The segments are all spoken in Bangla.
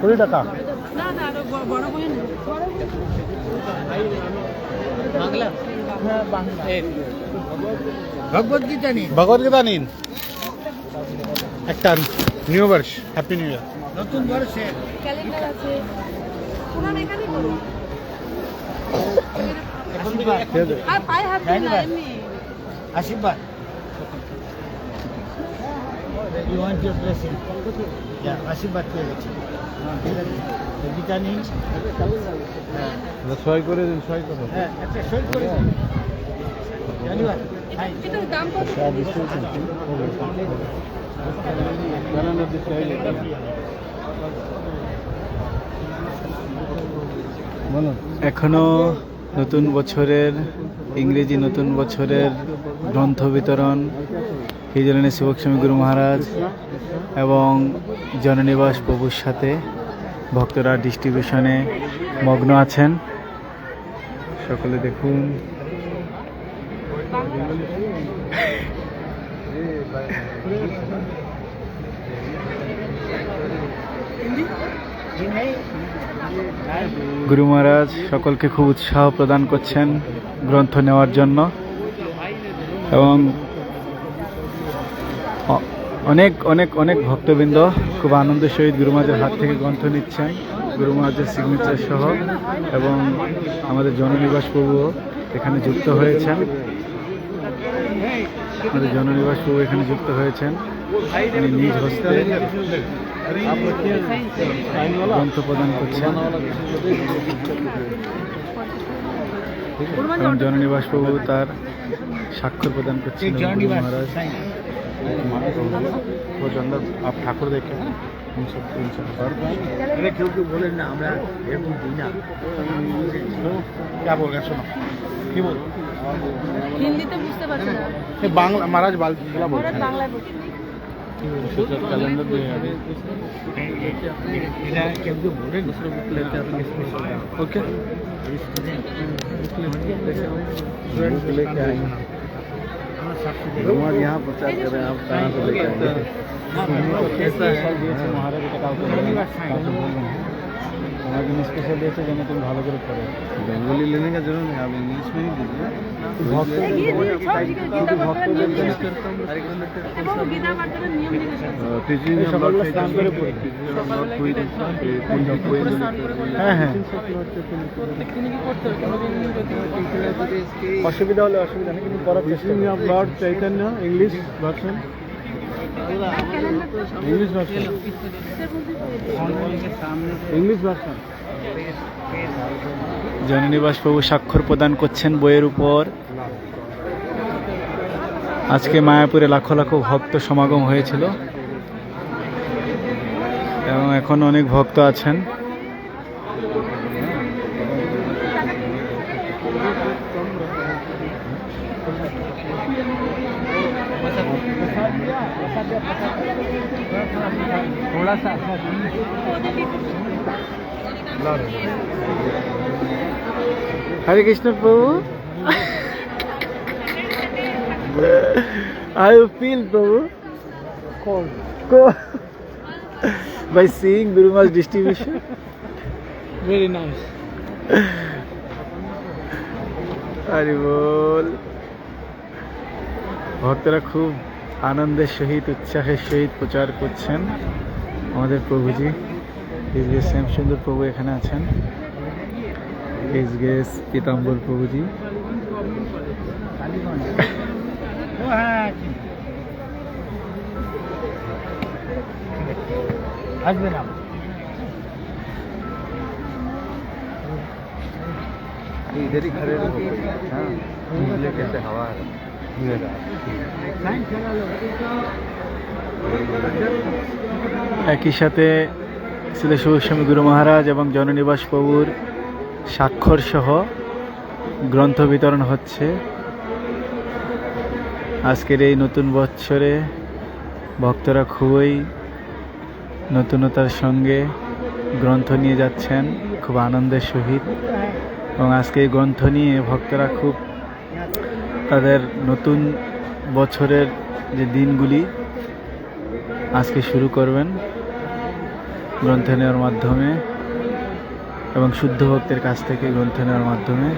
কুড়ি টাকা। ভগবদ্গীতা নিন, ভগবদ্গীতা নিন একটা। নিউ বর্ষ, হ্যাপি নিউ ইয়ার। নতুন বর্ষে ক্যালেন্ডার আছে, পুরান এখানেই করুন। আর পায়ে হাত দিন না, এমনি আশীর্বাদ। You want your blessing? Yeah, আশীর্বাদ পেয়ে গেছি। গীতা নিন, সই করে দিন, সই করো। হ্যাঁ, একটা সই করে দিন। ধন্যবাদ। এটা দাম কত? এখনো নতুন বছরের ইংরেজি নতুন বছরের গ্রন্থ বিতরণ হিজলানি সেবক স্বামী গুরু মহারাজ এবং জননিবাস প্রভুর সাথে ভক্তরা ডিস্ট্রিবিউশনে মগ্ন আছেন। সকলে দেখুন। গুরু মহারাজ সকলকে খুব উৎসাহ প্রদান করছেন গ্রন্থ নেওয়ার জন্য এবং অনেক অনেক অনেক ভক্তবৃন্দ খুব আনন্দের সহিত গুরু মহারাজের হাত থেকে গ্রন্থ নিচ্ছেন গুরু মহারাজের সিগনেচার সহ এবং আমাদের জননিবাস প্রভুও এখানে যুক্ত হয়েছেন। আমাদের জননিবাস প্রভু এখানে যুক্ত হয়েছেন, তিনি নিজ হস্তে গ্রন্থ প্রদান করছেন এবং জননিবাস প্রভু তার স্বাক্ষর প্রদান করছেন। মহারাজ आप ठाकुर देखे क्यों क्यों बोले ना हमरा एरकम दिई ना क्या बोल रहे सुनो কি বল হিন্দিতে বুঝতে পারছি না এই বাংলা মহারাজ বাংলা বলছেন বাংলায় বলছি कैलेंडर दे এটা কেউ কেউ বলে दूसरे बुक लेके आते हैं ओके बुक लेके आएंगे हमारे यहाँ प्रचार कर रहे हैं आप कहाँ से लेके आएंगे कैसा है महाराज এটা কাউকে हमारे स्पेशल दिए যেন তুমি ভালো করে পড়ো। বেঙ্গলি लेने का जरूरत नहीं, आप इंग्लिश में ही दीजिए। অসুবিধা হলে অসুবিধা নেই, কিন্তু পড়ার চেষ্টা of Lord Chaitanya English version, English भाषा इंग्लिश भाषा। জননিবাস প্রভু স্বাক্ষর প্রদান করছেন বইয়ের উপর। আজকে মায়াপুরে লাখো লাখো ভক্ত সমাগম হয়েছিল এবং এখন অনেক ভক্ত আছেন। थोड़ा सा हरे कृष्ण प्रभु, how you feel Prabhu? Cold. By seeing Guru Maharaj distribution? very nice. Hari बोल। ভক্তরা খুব আনন্দের সহিত উৎসাহের সহিত প্রচার করছেন। আমাদের প্রভুজি এসগেস শ্যামসুন্দর প্রভু এখানে আছেন, এসগেস পীতাম্বর প্রভুজি। আসবে না इधर ही खड़े रहो। हाँ ये कैसे हवा है একই সাথে শ্রী শিবস্বামী গুরু মহারাজ এবং জননিবাস প্রভুর স্বাক্ষর সহ গ্রন্থ বিতরণ হচ্ছে। আজকের এই নতুন বৎসরে ভক্তরা খুবই নতুনতার সঙ্গে গ্রন্থ নিয়ে যাচ্ছেন খুব আনন্দের সহিত এবং আজকে এই গ্রন্থ নিয়ে ভক্তরা খুব তাদের নতুন বছরের যে দিনগুলি আজকে শুরু করবেন গ্রন্থ নেওয়ার মাধ্যমে এবং শুদ্ধ ভক্তের কাছ থেকে গ্রন্থ নেওয়ার মাধ্যমে।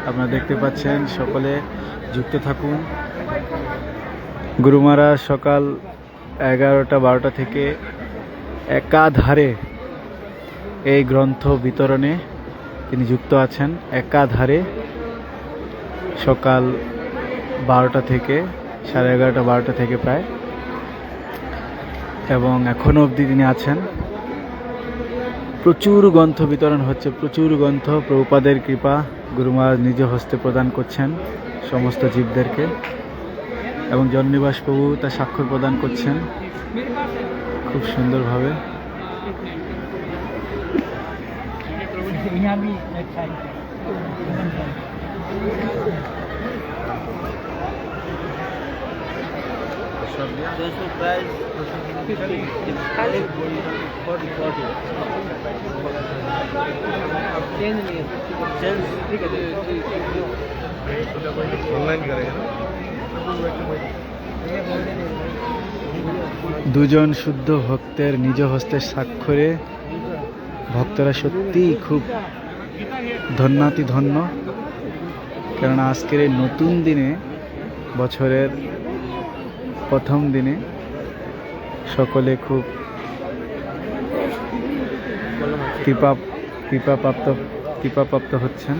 আপনারা দেখতে পাচ্ছেন, সকলে যুক্ত থাকুন। গুরু মহারাজ সকাল 11টা-12টা থেকে একাধারে এই গ্রন্থ বিতরণে তিনি যুক্ত আছেন। একাধারে সকাল 12টা থেকে 11:30-12টা থেকে প্রায়, এবং এখনও অবধি তিনি আছেন। প্রচুর গ্রন্থ বিতরণ হচ্ছে, প্রচুর গ্রন্থ। প্রভুপাদের কৃপা, গুরু মহারাজ নিজ হস্তে প্রদান করছেন সমস্ত জীবদেরকে, এবং জন্নিবাস প্রভু তার স্বাক্ষর প্রদান করছেন খুব সুন্দরভাবে। यहाँ भी अच्छा है। দুজন শুদ্ধ ভক্তের নিজ হস্তের স্বাক্ষরে ভক্তরা সত্যিই খুব ধন্যাতি ধন্য। কেননা আজকের এই নতুন দিনে, বছরের প্রথম দিনে সকলে খুব কৃপাপ্রাপ্ত হচ্ছেন।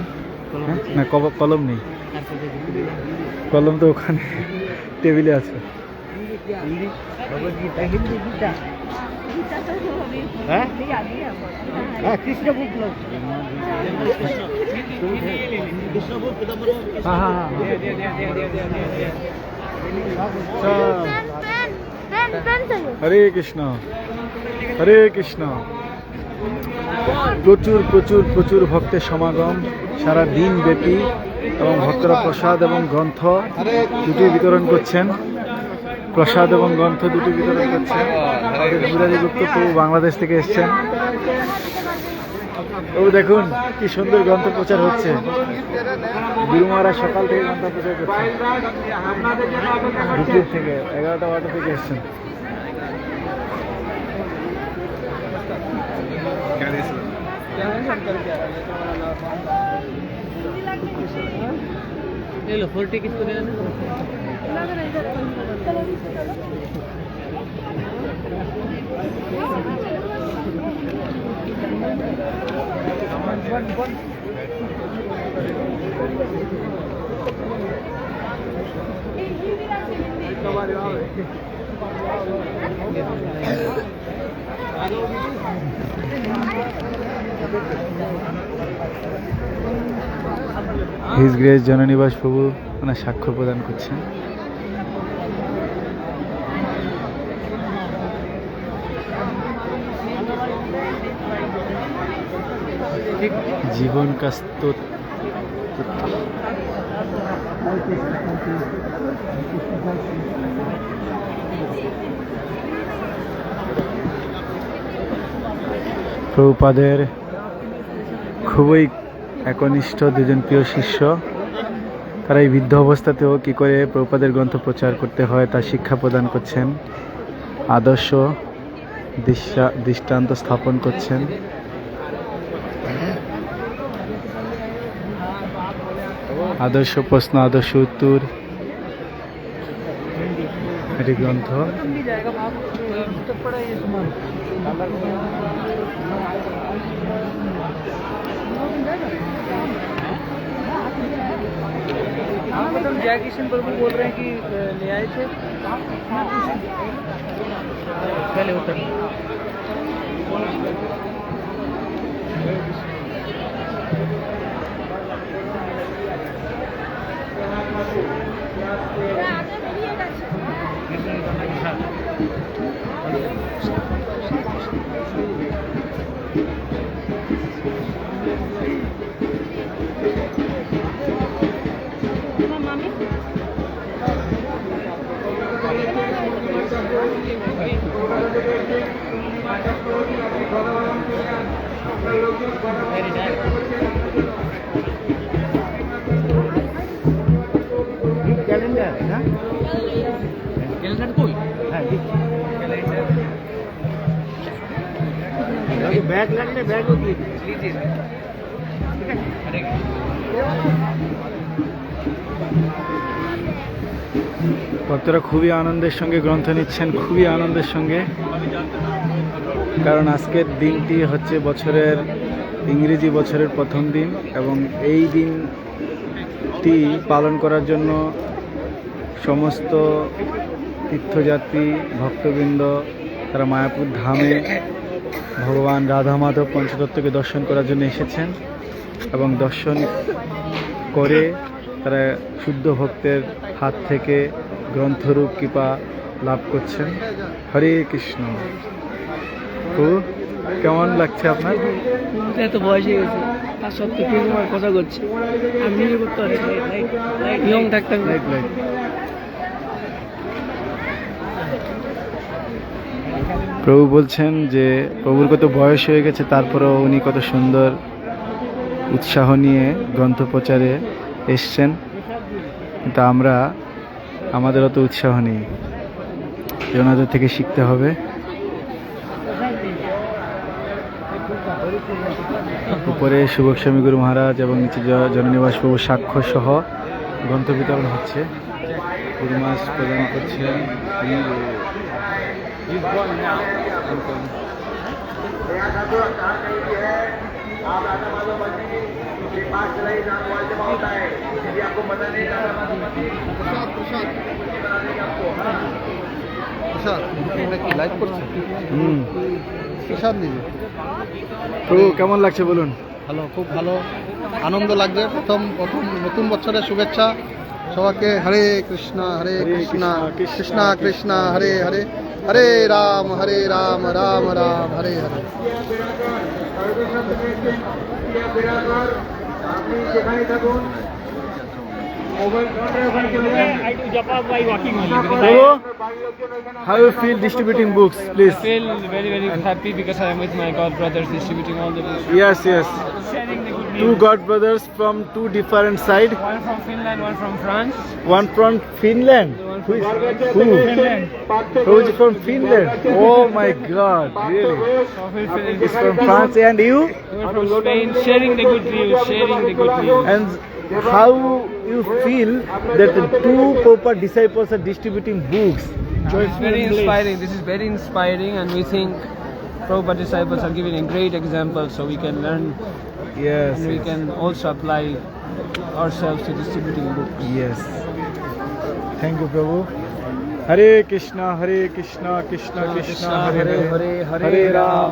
হ্যাঁ, না কলম নেই, কলম তো ওখানে টেবিলে আছে। भगवदगीता हिंदी गीता कृष्ण बुक लो। हाँ हाँ हाँ হরে কৃষ্ণ, হরে কৃষ্ণ। প্রচুর প্রচুর প্রচুর ভক্তের সমাগম সারা দিন ব্যাপী, এবং ভক্তরা প্রসাদ এবং গ্রন্থ দুটি বিতরণ করছেন। প্রসাদ এবং গ্রন্থ দুটি বিতরণ করছেন। আমাদের মুরারি গুপ্ত প্রভু বাংলাদেশ থেকে এসছেন। ও দেখুন কি সুন্দর গ্রন্থ প্রচার হচ্ছে। গুরু মহারাজ সকাল থেকে গ্রন্থ প্রচার করছেন, দুপুর থেকে 11টা-12টা থেকে এসছেন। হিজ গ্রেস জননিবাস প্রভু ওনার সাক্ষ্য প্রদান করছেন। জীবন কাস্ত প্রভুপাদের খুবই একনিষ্ঠ দুজন প্রিয় শিষ্য। তারা এই বৃদ্ধ অবস্থাতেও কী করে প্রভুপাদের গ্রন্থ প্রচার করতে হয় তার শিক্ষা প্রদান করছেন, আদর্শ দৃষ্টান্ত স্থাপন করছেন। আদর্শ প্রশ্ন, আদর্শ উত্তর, এটি গ্রন্থ। जय किशन प्रभु बोल रहे हैं कि ले आए थे पहले उतर। कैलेंडर है ना, कैलेंडर कोई है। बैग लगने बैग होगी ভক্তরা খুবই আনন্দের সঙ্গে গ্রন্থ নিচ্ছেন, খুবই আনন্দের সঙ্গে, কারণ আজকের দিনটি হচ্ছে বছরের ইংরেজি বছরের প্রথম দিন এবং এই দিনটি পালন করার জন্য সমস্ত তীর্থযাত্রী ভক্তবৃন্দ তারা মায়াপুর ধামে ভগবান রাধা মাধব পঞ্চতত্ত্বকে দর্শন করার জন্য এসেছেন এবং দর্শন করে তারা শুদ্ধ ভক্তের হাত থেকে গ্রন্থরূপ কৃপা লাভ করছেন। হরে কৃষ্ণ। তো কেমন লাগছে আপনার? এত বয়স হয়ে গেছে তার সত্ত্বেও কেউ আমার কথা করছে, আমি নিজে করতে পারছি ইয়ং ডাক্তার। লাইট লাইট প্রভু বলছেন যে প্রভুর কত বয়স হয়ে গেছে, তারপরেও উনি কত সুন্দর উৎসাহ নিয়ে গ্রন্থ প্রচারে এসছেন, কিন্তু আমরা আমাদের অত উৎসাহ নেই, ওনাদের থেকে শিখতে হবে। উপরে সুবক্স্বামী গুরু মহারাজ এবং নিচে জননিবাস প্রভু সাক্ষ্য সহ গ্রন্থ বিতরণ হচ্ছে। গুরু মহারাজ প্রদান করছেন। প্রভু কেমন লাগছে বলুন? ভালো, খুব ভালো আনন্দ লাগছে। প্রথম নতুন বছরের শুভেচ্ছা সবাইকে। হরে কৃষ্ণ কৃষ্ণ কৃষ্ণ হরে হরে, হরে Ram Ram Ram Hare Hare. How you feel distributing books, please? I feel very, very happy because I am with my god brothers distributing all the books. Yes, yes. Sharing the good news. Two god brothers from two different sides. One from Finland, one from France. One from Finland. Who is who? Finland. Who is from Finland? Oh my God! Really? So we feel He's from France, and you? we're from Spain, sharing the good news, sharing the good news. And how you feel that the two Prabhupada disciples are distributing books? It's very inspiring. This is very inspiring, and we think Prabhupada disciples are giving a great example, so we can learn Yes. and we can also apply ourselves to distributing books. Yes. Thank you, Prabhu. Hare Krishna, Krishna Krishna, Hare Hare, Hare Ram,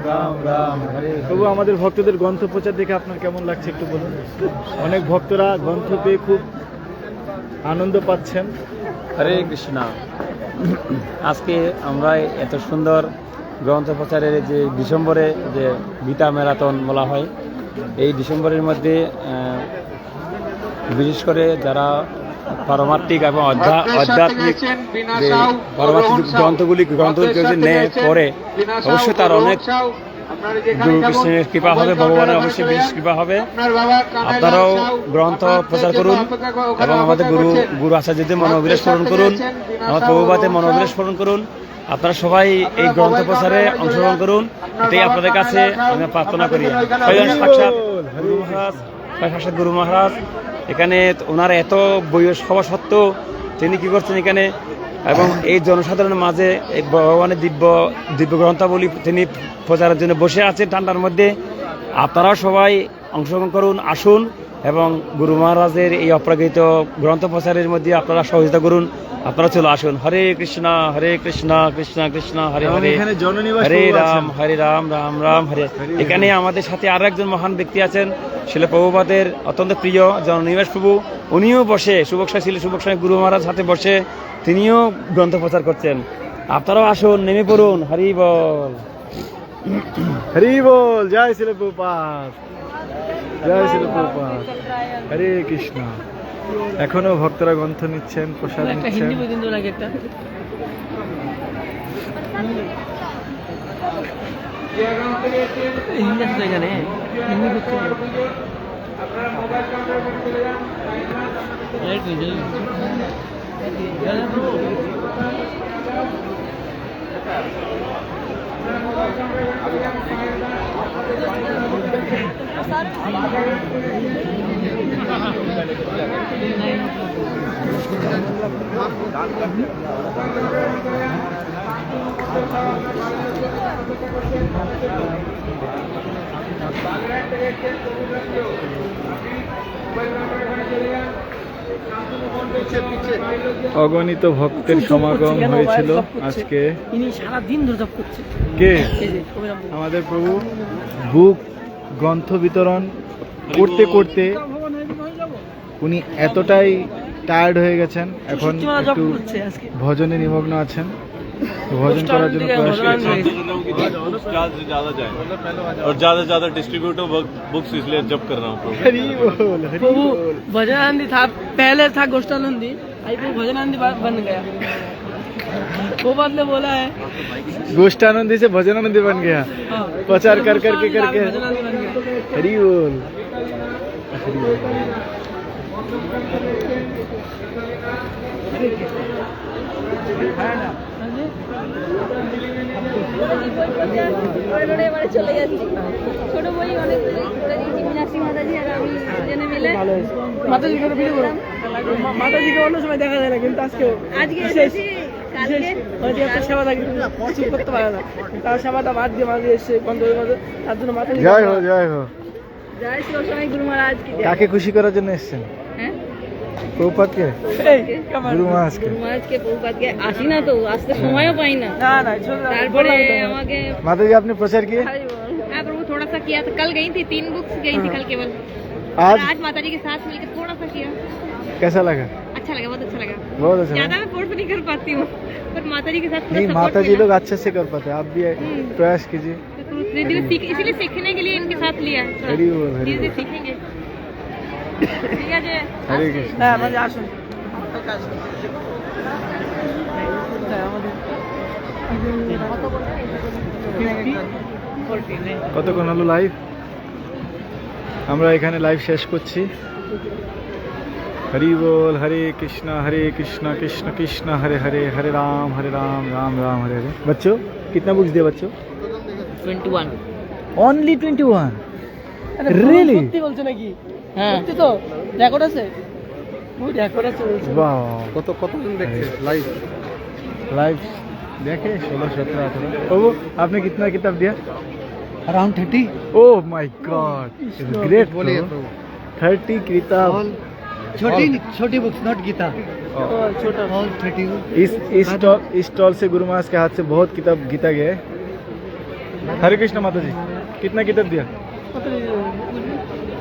Ram Ram, Hare Hare. প্রভু, আমাদের ভক্তদের গ্রন্থ প্রচার দেখে আপনার কেমন লাগছে একটু বলুন। অনেক ভক্তরা গ্রন্থ পেয়ে খুব আনন্দ পাচ্ছেন। হরে কৃষ্ণ। আজকে আমরা এত সুন্দর গ্রন্থ প্রচারের যে ডিসেম্বরে যে গীতা ম্যারাথন বলা হয়, এই ডিসেম্বরের মধ্যে বিশেষ করে যারা পারমার্থিক এবং আধ্যাত্মিক যে পারমার্থিক গ্রন্থগুলি নেয় পড়ে, অবশ্যই তার অনেক গুরু কৃষ্ণের কৃপা হবে, ভগবানের অবশ্যই বিশেষ কৃপা হবে। আপনারাও গ্রন্থ প্রচার করুন এবং আমাদের গুরু আচার্যদের মনোবিলাস পূরণ করুন, আমার প্রভুপাদের মনোবিলাস পূরণ করুন। আপনারা সবাই এই গ্রন্থ প্রচারে অংশগ্রহণ করুন, এটাই আপনাদের কাছে আমি প্রার্থনা করি। সাক্ষাৎ গুরু মহারাজ এখানে ওনার এত বয়স হওয়া সত্ত্বেও তিনি কি করছেন এখানে, এবং এই জনসাধারণের মাঝে এই ভগবানের দিব্য গ্রন্থাবলী তিনি প্রচারের জন্য বসে আছেন ঠান্ডার মধ্যে। আপনারাও সবাই অংশগ্রহণ করুন, আসুন এবং গুরু মহারাজের এই অপ্রাকৃত গ্রন্থ প্রচারের মধ্যে আপনারা সহযোগিতা করুন। আপনারা চলে আসুন। হরে কৃষ্ণ কৃষ্ণ কৃষ্ণ হরে হরে, হরে রাম রাম হরে। এখানে আমাদের সাথে আরো একজন মহান ব্যক্তি আছেন, শিল প্রভুপাদের অত্যন্ত প্রিয় জননিবাস প্রভু। উনিও বসে সুবক্স্বামী গুরু মহারাজ হাতে বসে তিনিও গ্রন্থ প্রচার করছেন। আপনারাও আসুন, নেমে পড়ুন। হরি বল, হরি বল। জয় শিল প্রভুপাদ, জয় শিল প্রভুপাদ। হরে কৃষ্ণ। এখনো ভক্তরা গ্রন্থ নিচ্ছেন, প্রসাদ একটা নিচ্ছেন। হিন্দি পর্যন্ত লাগে একটা হিন্দি আছে তো এখানে, হিন্দি করতে হবে। অগণিত ভক্তের সমাগম হয়েছিল আজকে। ইনি সারা দিন ধরে জপ করছে। কে? এই যে অভিরাম বাবু। আমাদের প্রভু বুক গ্রন্থ বিতরণ করতে করতে উনি এতটাই টায়ার্ড হয়ে গেছেন, এখন সত্যি মারা জপ একটু করছে আজকে। ভজনে নিমগ্ন আছেন। তো ভজন করার জন্য প্রয়াস করছেন। चार्ज ज्यादा जाए और ज्यादा से ज्यादा डिस्ट्रीब्यूटर बुक्स इसलिए जब कर रहा हूँ हरि बोल, हरि प्रभु बोल। भजनानंदी था, पहले था गोष्ठानंदी, अभी प्रभु भजनानंदी बन गया। वो बात ने बोला है। गोष्ठानंदी से भजनानंदी बन गया, हाँ। प्रचार कर करके करके भजनानंदी बन गया। हरि बोल, हरि बोल। ওরে এবারে চলে যাচ্ছি ছোট বই অনেক মিনাক্ষী মাতাজি আর আমি দুজনে মিলে মাতাজি করে ভিডিও করো। মাতাজিকে অন্য সময় দেখা যায় না, কিন্তু আজকে আজকে এসেছি কালকে হয়তো একটা সেবা থাকে, কিছু করতে পারে না, তার সেবাটা বাদ দিয়ে মাঝে এসে বন্ধ হয়ে গেছে, তার জন্য মাতাজি জয় হো, জয় হো। জয় শ্রী গোস্বামী গুরু মহারাজ কি জয়। কাকে খুশি করার জন্য এসেছেন? হ্যাঁ প্রভুপাদকে, এই, কামাল। গুরু মহারাজকে? গুরু মহারাজকে বহুপাতকে আসি না তো, আসতে সময়ও পাই না। না না চলো, তারপরে আমাকে माता जी आपने प्रचार किए हाँ प्रभु थोड़ा सा किया था, कल गई थी 3 बुक्स गई थी कल केवल। आज? आज माता जी के साथ मिलकर थोड़ा सा किया, कैसा लगा? अच्छा लगा, बहुत अच्छा लगा। बहुत अच्छा ज्यादा लगा। मैं फोर्स नहीं कर पाती हूँ, पर माता जी के साथ थोड़ा नहीं, support माता जी मिला। लोग अच्छे से कर पाते हैं, आप भी प्रयास कीजिए। तो धीरे-धीरे इसीलिए सीखने के लिए इनके साथ लिया है थोड़ा। हरि बोल, हरि धीरे-धीरे बोल। सीखेंगे। ठीक है जी। हरे कृष्ण। হ্যাঁ মাঝে আসুন। কতক্ষণ হলো লাইভ? আমরা এখানে লাইভ শেষ করছি। हरि बोल, हरे कृष्णा कृष्ण कृष्ण हरे हरे, हरे राम राम राम हरे हरे। बच्चों कितना बुक्स दिया बच्चों? 21। ओनली 21? আরে Really? সত্যি বলছো নাকি? হ্যাঁ সত্যি তো, রেকর্ড আছে, ওই রেকর্ড আছে বলছো। वाह, কতজন দেখছে লাইভ? लाइव देखे 16, 17, 18। प्रभु आपने कितना किताब दिया? Around 30। Oh my God, great. बोलिए प्रभु। 30 किताब। छोटी बुक्स, नॉट गीता। ও ছোট। ऑल 30। इस स्टॉल से गुरु महाराज के हाथ से बहुत किताब गीता गया है। हरे कृष्ण माता जी, कितना किताब दिया?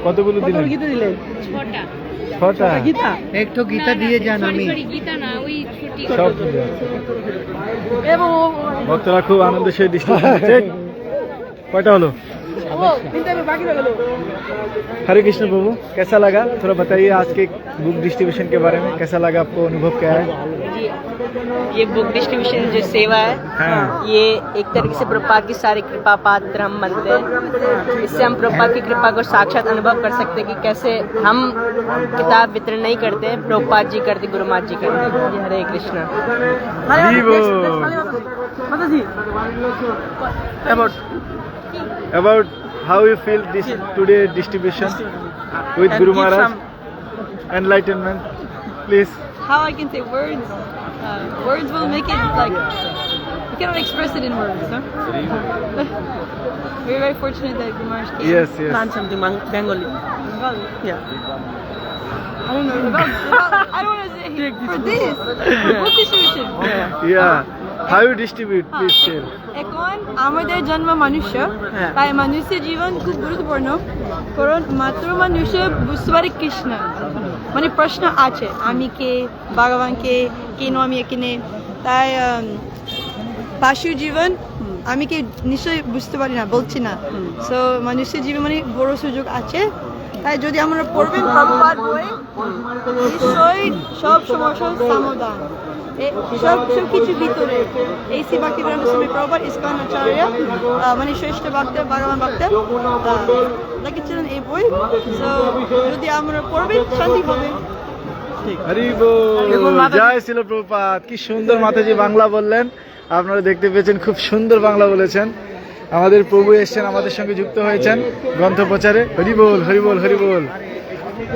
কতগুলো কত দিলেন? গীতা দিলেন? 6টা। 6টা? গীতা एक तो गीता दिए जान सॉरी আমি। सॉरी गीता ना, वही छोटी। সব এবং ভক্তরা খুব আনন্দের সহিত দৃষ্টি কয়টা হলো? ও তিনটা বাকি রয়ে গেল। हरे कृष्ण प्रभु, कैसा लगा? थोड़ा बताइए आज के बुक डिस्ट्रीब्यूशन के बारे में, कैसा लगा आपको, अनुभव क्या है? जी, ये बुक डिस्ट्रीब्यूशन जो सेवा है, हाँ। ये एक तरीके से प्रभुपाद की सारी कृपा पात्र हम बनते हैं। इससे हम प्रभुपाद की कृपा को साक्षात अनुभव कर सकते हैं कि कैसे हम किताब वितरण नहीं करते, प्रभुपाद जी करते, गुरु महाराज जी करते। जी, हरे कृष्ण। हरि बोल। মাতাজি About how you feel this today distribution with Guru Maharaj, enlightenment, please. How I can say words, words will make it like you cannot express it in words. Huh? We're very fortunate that Guru Maharaj came. Yes, yes. প্রাণ something Bengali. Bengali. Yeah I don't know I don't want to say for this. Book distribution. Yeah. How you distribute, please tell. এখন আমাদের জন্ম মানুষ, তাই মানুষের জীবন খুব গুরুত্বপূর্ণ, কারণ মাত্র মানুষ বুঝতে পারে কৃষ্ণ, মানে প্রশ্ন আছে আমি কে, ভগবানকে, কেন আমি এখানে, তাই পাশুর জীবন আমি কি নিশ্চয়ই বুঝতে পারি না, বলছি না। সো মানুষের জীবন মানে বড় সুযোগ আছে, তাই যদি আমরা পড়বেন প্রভুপাদ বই, নিশ্চয়ই সব সমস্যার সমাধান সব কিছু ভিতরে এই শ্রী ভক্তিবেদান্ত স্বামী প্রভুপাদ ইসকন আচার্য মানে শ্রেষ্ঠ ভক্ত ভগবান ভক্ত লিখেছিলেন এই বই। সো যদি আমরা পড়বেন শান্তি হবে। হরি বল, জয় শিল প্রভুপাদ। কি সুন্দর মাতাজি বাংলা বললেন, আপনারা দেখতে পেয়েছেন, খুব সুন্দর বাংলা বলেছেন। আমাদের প্রভু এসেছেন, আমাদের সঙ্গে যুক্ত হয়েছেন গ্রন্থ প্রচারে। হরি বল, হরি বল, হরি বল।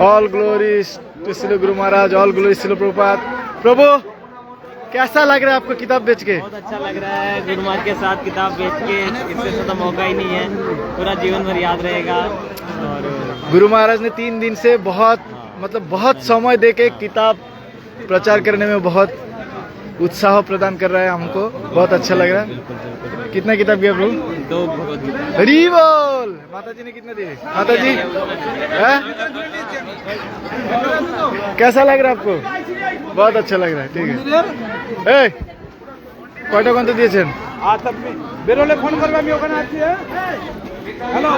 All glories to Shri Guru Maharaj, all glories Shri Prabhupada. प्रभु कैसा लग रहा है आपको किताब बेच के? बहुत अच्छा लग रहा है, गुरु महाराज के साथ किताब बेच के, इससे ज्यादा मौका ही नहीं है, पूरा जीवन भर याद रहेगा। और गुरु महाराज ने 3 दिन से बहुत बहुत समय दे के किताब प्रचार करने में बहुत उत्साह प्रदान कर रहा है हमको, बहुत अच्छा लग रहा है। कितना किताब गया प्रभु? 2 भगवद्गीता। हरी बोल। माता जी ने कितना दिए? माता जी हैं? कैसा लग रहा है आपको? बहुत अच्छा लग रहा है, ठीक है। ए কয়টা গ্রন্থ দিয়েছেন? বেরোলে ফোন করবে, আমি ওখানে আছি। হ্যালো,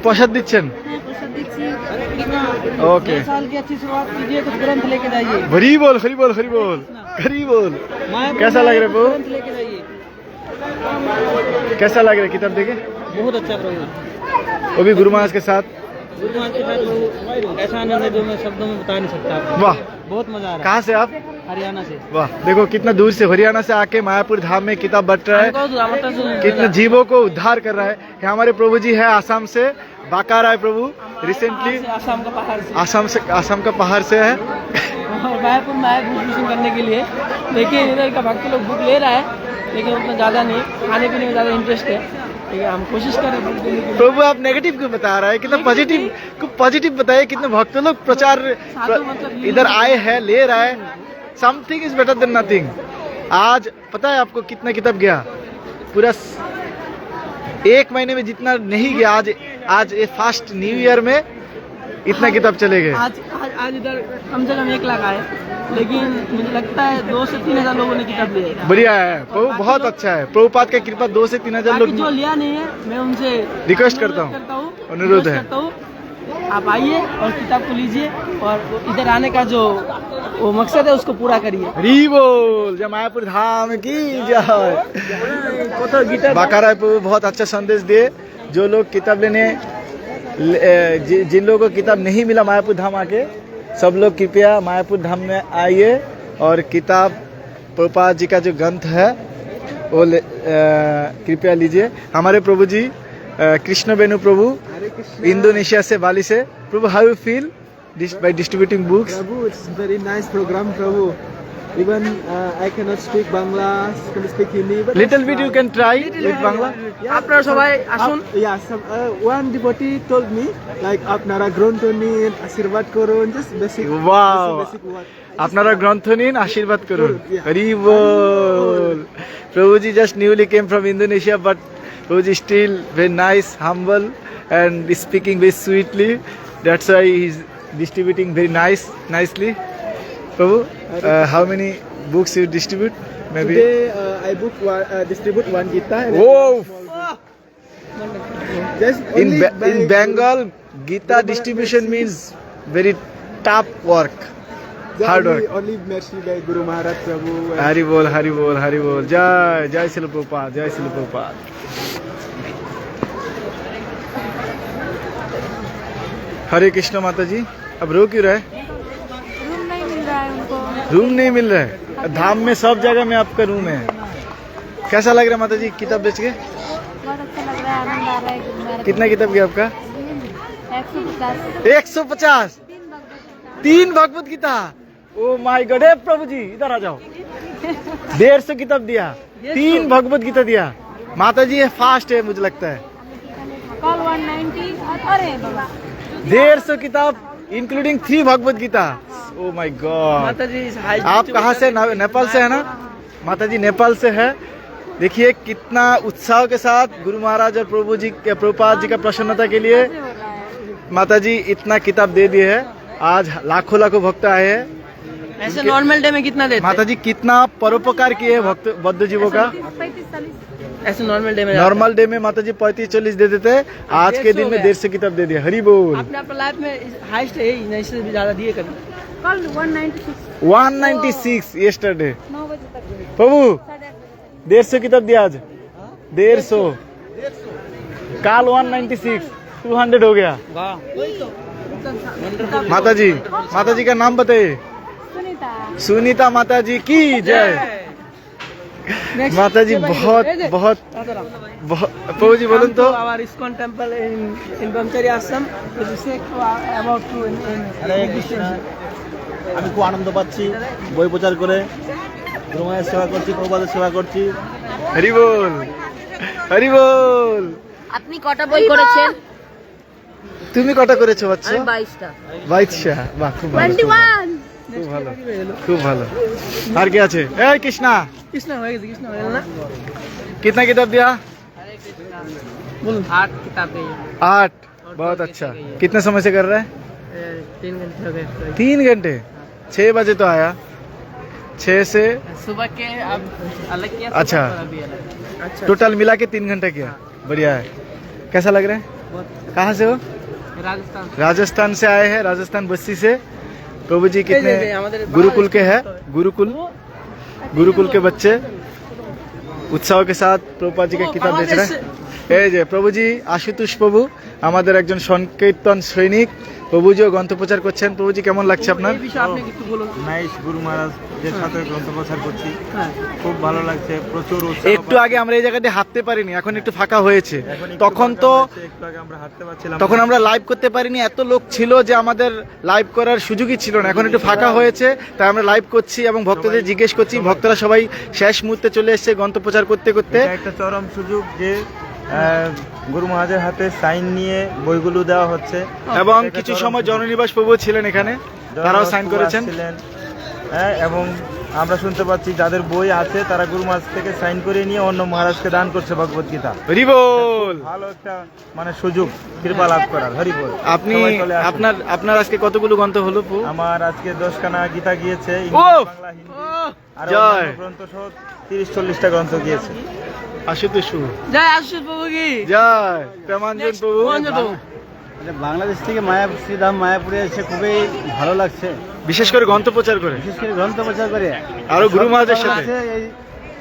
প্রসাদ দিচ্ছেন? ओके। साल की अच्छी शुरुआत कीजिए, कुछ ग्रंथ लेके जाइए। हरी बोल, हरी बोल, हरी बोल, हरी बोल। कैसा लग रहा है प्रभु? ग्रंथ लेके जाइए। कैसा लग रहा है किताब देखे? बहुत अच्छा प्रभु, वो भी गुरु महाराज के साथ। गुरु महाराज के साथ प्रभु ऐसा आनंद है जो मैं शब्दों में बता नहीं सकता आपको। वाह, बहुत मजा आ रहा कहाँ से आप? है, हरियाणा से। वाह, देखो कितना दूर से हरियाणा से आके मायापुर धाम में किताब बट रहा है, कितने जीवों को उद्धार कर रहा है। ये हमारे प्रभु जी है आसाम से, बाकारा है प्रभु, रिसेंटली आसाम का पहाड़ से, आसाम का पहाड़ से है। और मायापुर में आए बुक मिशन करने के लिए। देखिए इधर का भक्त लोग बुक ले रहा है, लेकिन उतना ज़्यादा नहीं, खाने पीने में ज़्यादा इंटरेस्ट है। ठीक है, हम कोशिश कर रहे हैं बुक देने की। प्रभु आप नेगेटिव क्यों बता रहा है? कितना पॉजिटिव बताइए। कितने भक्त लोग प्रचार इधर आए हैं, ले रहा है। Something is better than nothing. आज पता है आपको कितना किताब गया? पूरा 1 महीने में जितना नहीं गया, आज ये फास्ट न्यू ईयर में इतना किताब चले गए। आज इधर कम से कम 1 लाख आए, लेकिन मुझे लगता है 2 से 3 हजार लोगों ने किताब लिया है। बढ़िया है प्रभु, बहुत अच्छा है। प्रभुपाद का कृपा 2 से 3 हजार बाकी लोग। जो लिया नहीं है, मैं उनसे रिक्वेस्ट करता हूँ, अनुरोध है। आप आइए और किताब को लीजिए, और इधर आने का जो वो मकसद है उसको पूरा करिए। हरी बोल। जय मायापुर धाम की जय। बाकारा प्रभु बहुत अच्छा संदेश दिए। जो लोग किताब लेने, जिन लोगों को किताब नहीं मिला मायापुर धाम आके, सब लोग कृपया मायापुर धाम में आइए और किताब प्रभुपाद जी का जो ग्रंथ है वो कृपया लीजिए। हमारे प्रभु जी कृष्ण बेनु प्रभु इंडोनेशिया से, बाली से। प्रभु how you feel by distributing books? Prabhu, it's very nice program, Prabhu. Even I cannot speak Bangla, can speak Hindi, but Little bit you can try with Bangla. আপনারা সবাই আসুন। One devotee told me like আপনারা গ্রন্থ নিন, আশীর্বাদ করুন, just basic. Wow. Basic word. আপনারা গ্রন্থ নিন, আশীর্বাদ করুন। হরি বল। প্রভু জি just newly came from Indonesia, but প্রভু জি still very nice, humble and speaking very sweetly. That's why he's distributing very nicely. Prabhu, how many books you distribute? Maybe. Today I distribute 1 Gita. And Whoa! Just In only in Bengal, Gita distribution means very tough work, hard work. Only mercy by Guru Maharaj Prabhu. Hari bol, Hari bol, Hari bol. Jai Srila Prabhupada, Jai Srila Prabhupada. हरे कृष्ण। माता जी अब रो क्यों रहे? रूम नहीं मिल रहा है उनको। रूम नहीं मिल रहा है? धाम में सब जगह में आपका रूम है। कैसा लग रहा है माता जी किताब बेच के? बहुत अच्छा लग रहा है, आनंद आ रहा है। कितना किताब गया आपका? 150। 150। 3 Bhagavad Gita. Oh my God. प्रभु जी इधर आ जाओ। 150 किताब दिया, 3 भगवत गीता दिया। माता जी ये फास्ट है मुझे लगता है। कल 190। अरे बाबा, 150 किताब including 3 Bhagavad Gita. Oh my God. माता जी आप कहाँ से? नेपाल से है ना? माता जी नेपाल से है। देखिए कितना उत्साह के साथ गुरु महाराज और प्रभुपाद जी का प्रसन्नता के लिए माता जी इतना किताब दे दिए है। आज लाखों भक्त आए हैं। ऐसे नॉर्मल डे में कितना देते? माता जी कितना परोपकार किए भक्त बौद्ध जीवों का। 35-40। ऐसे नॉर्मल डे में माता जी 35-40 दे देते, आज के दिन में 150 किताब दे दिया। हरी बोल। आपने अपने लाइफ में हाईएस्ट है, इससे भी ज्यादा दिए कभी? कल 196। 196 yesterday। 9 बजे तक। प्रभु 8:30 बजे। 150 किताब दिया आज। 150। काल 196, 200 हो गया। माता जी का नाम बताइए। सुनीता। सुनीता माता जी की जय। माता जी बहुत बहुत प्रभु जी बोलून तो our ISKCON temple in Brahmachari Ashram. This is about to in আমি খুব আনন্দ পাচ্ছি বই প্রচার করে গুরু মায়ের সেবা করছি, প্রভুপাদের সেবা করছি। हरि बोल हरि बोल। আপনি কটা বই করেছেন? তুমি কটা করেছো বাচ্চা? আমি 22টা। 22টা, বাহ খুব ভালো 21 খুব ভালো খুব ভালো। আর কি আছে? এই কৃষ্ণা কৃষ্ণ হয়ে গেছে, কৃষ্ণ হয়ে গেল না? कितना किताब दिया? 8 किताबें 8। बहुत अच्छा। कितने समय से कर रहा है? 3 घंटे हो गए। 3 घंटे। 6 बजे तो आया, 6 से सुबह के अब अलग किया, अच्छा। सुबह पर अभी अलग। अच्छा टोटल मिला के 3 घंटा किया। बढ़िया है। कैसा लग रहा है? कहाँ से हो? राजस्थान। राजस्थान से आए हैं, राजस्थान बस्ती से। प्रभु जी कितने गुरुकुल के हैं, गुरुकुल के बच्चे उत्साह के साथ प्रभुपाद जी के किताब बेच रहे हैं। এই যে প্রভুজি আশুতোষ প্রভু আমাদের একজন সংকীর্তন সৈনিক, প্রভুজিও গ্রন্থ প্রচার করছেন। প্রভুজি কেমন লাগছে আপনার? এই বিষয়ে আপনি একটু বলুন। নাইস, গুরু মহারাজের সাথে গ্রন্থ প্রচার করছি, খুব ভালো লাগছে, প্রচুর একটু আগে আমরা এই জায়গাতে হাঁটতে পারিনি, এখন একটু ফাঁকা হয়েছে। তখন তো একটু আগে আমরা হাঁটতে পারছিলাম, তখন আমরা লাইভ করতে পারিনি, এত লোক ছিল যে আমাদের লাইভ করার সুযোগই ছিল না। এখন একটু ফাঁকা হয়েছে তাই আমরা লাইভ করছি এবং ভক্তদের জিজ্ঞেস করছি। ভক্তরা সবাই শেষ মুহূর্তে চলে এসেছে গ্রন্থ প্রচার করতে করতে। এটা একটা চরম সুযোগ যে গুরু মহারাজের হাতে সাইন নিয়ে বইগুলো দেওয়া হচ্ছে এবং কিছু সময় জননিবাস প্রভু ছিলেন এখানে, তারাও সাইন করেছেন। হ্যাঁ, এবং আমরা শুনতে পাচ্ছি যাদের বই আছে তারা গুরু মহারাজ থেকে সাইন করে নিয়ে অন্য মহারাজকে দান করছে ভগবত গীতা। হরি বল। ভালো একটা মানে সুযোগ কৃপা লাভ করার। হরি বল। আপনি আপনার আজকে কতগুলো গ্রন্থ হলো? আমার আজকে 10খানা গীতা গিয়েছে, ও বাংলা, হিন্দি আর জয়। অন্যান্য গ্রন্থ সহ 30-40টা গ্রন্থ গিয়েছে। আশুতোষ প্রভু জয় আশুতোষ প্রভু কি জয়। প্রেমাঞ্জন প্রভু। বাংলাদেশ থেকে মায়াপুর, শ্রীধাম মায়াপুরে এসে খুবই ভালো লাগছে, বিশেষ করে গ্রন্থ প্রচার করে, বিশেষ করে গ্রন্থ প্রচার করে। আরো গুরু মহারাজের সাথে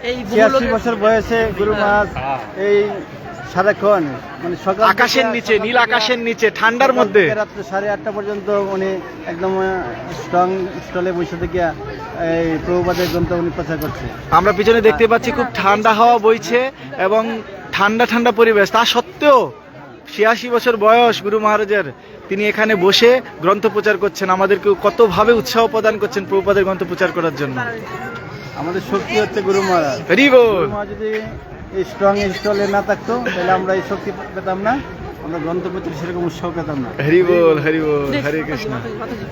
এই 86 বছর বয়সে গুরু মহারাজ এই সারাক্ষণ মানে সকাল আকাশের নিচে, নীল আকাশের নিচে, ঠান্ডার মধ্যে রাত্র 8:30 পর্যন্ত উনি একদম স্ট্রং স্টলে বসে থেকে এই প্রভুপাদের গ্রন্থ উনি প্রচার করছে। আমরা পিছনে দেখতে পাচ্ছি খুব ঠান্ডা হাওয়া বইছে এবং ঠান্ডা ঠান্ডা পরিবেশ। তা সত্ত্বেও 86 বছর বয়স গুরু মহারাজের, তিনি এখানে বসে গ্রন্থ প্রচার করছেন, আমাদেরকে কতভাবে উৎসাহ প্রদান করছেন প্রভুপাদের গ্রন্থ প্রচার করার জন্য। আমাদের শক্তি হচ্ছে গুরু মহারাজ। হরি বল। গুরু মহারাজ যদি এই স্ট্রং স্টলে না থাকতো তাহলে আমরা এই শক্তি পেতাম না, আমরা গ্রন্থ প্রচার সেরকম উৎসাহ পেতাম না। হরি বল হরি বল। হরে কৃষ্ণ।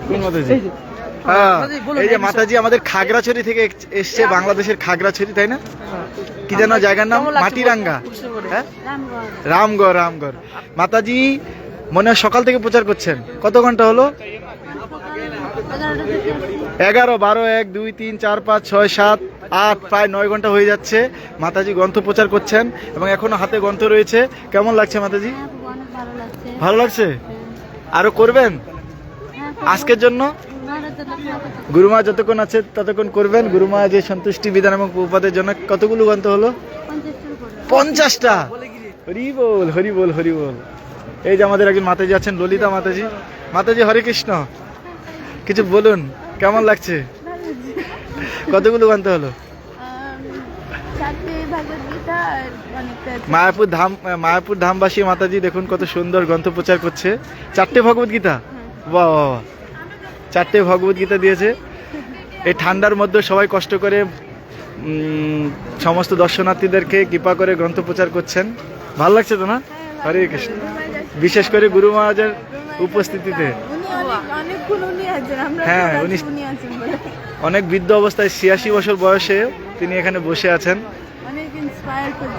কোন মাতাজি? হ্যাঁ, এই যে মাতাজি আমাদের খাগড়াছড়ি থেকে এসছে, বাংলাদেশের খাগড়াছড়ি, তাই না? কি যেন জায়গার নাম? মাটিরাঙ্গা। হ্যাঁ, রামগড়। রামগড়। মাতাজি মনে হয় সকাল থেকে প্রচার করছেন। কত ঘন্টা হলো? 11, 12, 1, 2, 3, 4, 5, 6, 7, 8, প্রায় 9 ঘন্টা হয়ে যাচ্ছে মাতাজি গ্রন্থ প্রচার করছেন এবং এখনো হাতে গ্রন্থ রয়েছে। কেমন লাগছে মাতাজি? ভালো লাগছে। আরো করবেন আজকের জন্য? গুরুমা যতক্ষণ আছে ততক্ষণ করবেন। গুরুমা যে সন্তুষ্টি বিধান এবং প্রভুপাদের জন্য কতগুলো গ্রন্থ হলো? 50টা। হরি বল হরি বল হরি বল। এই যে আমাদের একজন মাতাজি আছেন, ললিতা মাতাজি। মাতাজি হরে কৃষ্ণ, কিছু বলুন, কেমন লাগছে? কতগুলো গ্রন্থ হলো? মায়াপুর ধামবাসী মাতাজি দেখুন কত সুন্দর গ্রন্থ প্রচার করছে। 4টে ভগবত গীতা। বাহ বাহ, 4টে ভগবত গীতা দিয়েছে। এই ঠান্ডার মধ্যে সবাই কষ্ট করে সমস্ত দর্শনার্থীদেরকে কৃপা করে গ্রন্থ প্রচার করছেন। ভালো লাগছে তো না? হরে কৃষ্ণ। বিশেষ করে গুরু মহারাজের উপস্থিতিতে। হ্যাঁ, উনি অনেক বৃদ্ধ অবস্থায় 86 বছর বয়সে তিনি এখানে বসে আছেন।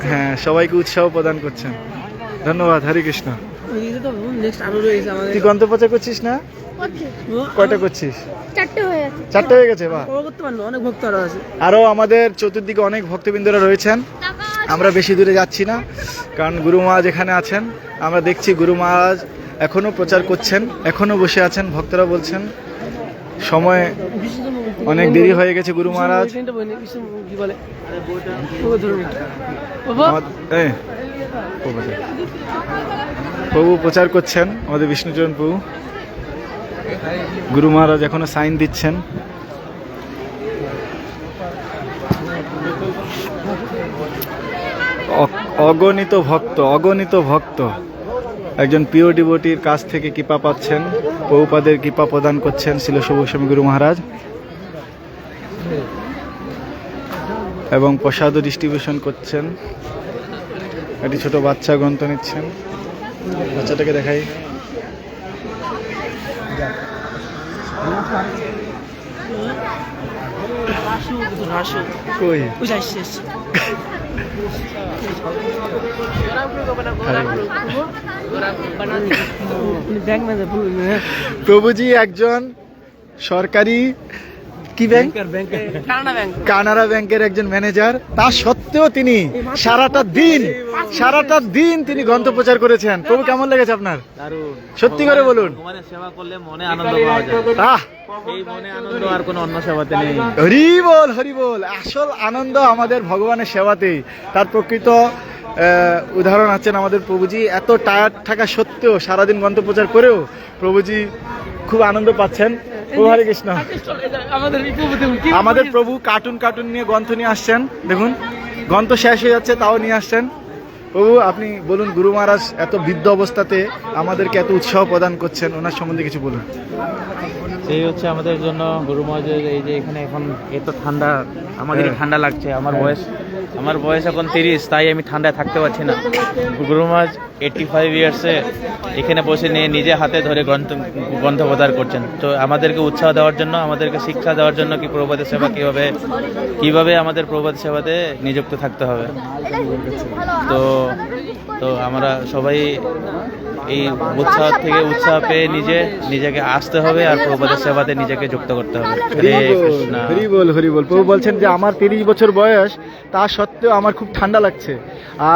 হ্যাঁ, সবাইকে উৎসাহ প্রদান করছেন। ধন্যবাদ। হরে কৃষ্ণ। তুই গ্রন্থ প্রচার করছিস না? কয়টা করছিস? 4টে হয়ে গেছে। বাহ, অনেক ভক্তরা আছে। আরো আমাদের চতুর্দিকে অনেক ভক্তবৃন্দরা রয়েছেন। আমরা বেশি দূরে যাচ্ছি না, কারণ গুরু মহারাজ এখানে আছেন। আমরা দেখছি গুরু মহারাজ এখনো প্রচার করছেন, এখনো বসে আছেন। ভক্তরা বলছেন সময় অনেক দেরি হয়ে গেছে। গুরু মহারাজ প্রভু প্রচার করছেন, আমাদের বিষ্ণুচরণ প্রভু। গুরু মহারাজ এখনো সাইন দিচ্ছেন। অগণিত ভক্ত একজন প্রিয় ডিভোটির কাছ থেকে কৃপা পাচ্ছেন, প্রভুপাদের কৃপা প্রদান করছেন শিল শুভ গোস্বামী গুরু মহারাজ, এবং প্রসাদও ডিস্ট্রিবিউশন করছেন। একটি ছোট বাচ্চা গ্রন্থ নিচ্ছেন, বাচ্চাটাকে দেখাই। কই প্রভুজি একজন সরকারি কি ব্যাংক, কানাড়া ব্যাংকের একজন ম্যানেজার, তা সত্ত্বেও তিনি সারাটা দিন তিনি গ্রন্থ প্রচার করেছেন। প্রভু কেমন লেগেছে আপনার? সত্যি করে বলুন। সেবা করলে মনে আনন্দ পাওয়া যায়, এই মনে আনন্দ আর কোনো অন্য সেবাতে নেই। হরি বল, হরি বল। আসল আনন্দ আমাদের ভগবানের সেবাতেই। তার প্রকৃত উদাহরণ আছেন আমাদের প্রভুজি। এত টায়ার্ড থাকা সত্ত্বেও সারাদিন গ্রন্থ প্রচার করেও প্রভুজি খুব আনন্দ পাচ্ছেন। প্রভু হরে কৃষ্ণ। আমাদের প্রভু কার্টুন নিয়ে গ্রন্থ নিয়ে আসছেন। দেখুন গ্রন্থ শেষ হয়ে যাচ্ছে তাও নিয়ে আসছেন। প্রভু আপনি বলুন, গুরু মহারাজ এত বৃদ্ধ অবস্থাতে আমাদেরকে এত উৎসাহ প্রদান করছেন, ওনার সম্বন্ধে কিছু বলুন। সেই হচ্ছে আমাদের জন্য গুরু মহারাজের এই যে এখানে এখন এত ঠান্ডা, আমাদের ঠান্ডা লাগছে। আমার বয়স এখন 30, তাই আমি ঠান্ডায় থাকতে পারছি না। গুরু মহারাজ 85 ইয়ার্সে এখানে বসে নিয়ে নিজে হাতে ধরে গ্রন্থ প্রচার করছেন। তো আমাদেরকে উৎসাহ দেওয়ার জন্য, আমাদেরকে শিক্ষা দেওয়ার জন্য কি প্রভুপাদের সেবা কিভাবে আমাদের প্রভুপাদের সেবাতে নিযুক্ত থাকতে হবে। তো আমরা সবাই এই উৎসাহ পেয়ে নিজেকে আসতে হবে আর প্রভুপাদের সেবাতে নিজেকে যুক্ত করতে হবে। হরি বল, হরি বল। প্রভু বলছেন যে আমার 30 বছর বয়স, তা সত্ত্বেও আমার খুব ঠান্ডা লাগছে।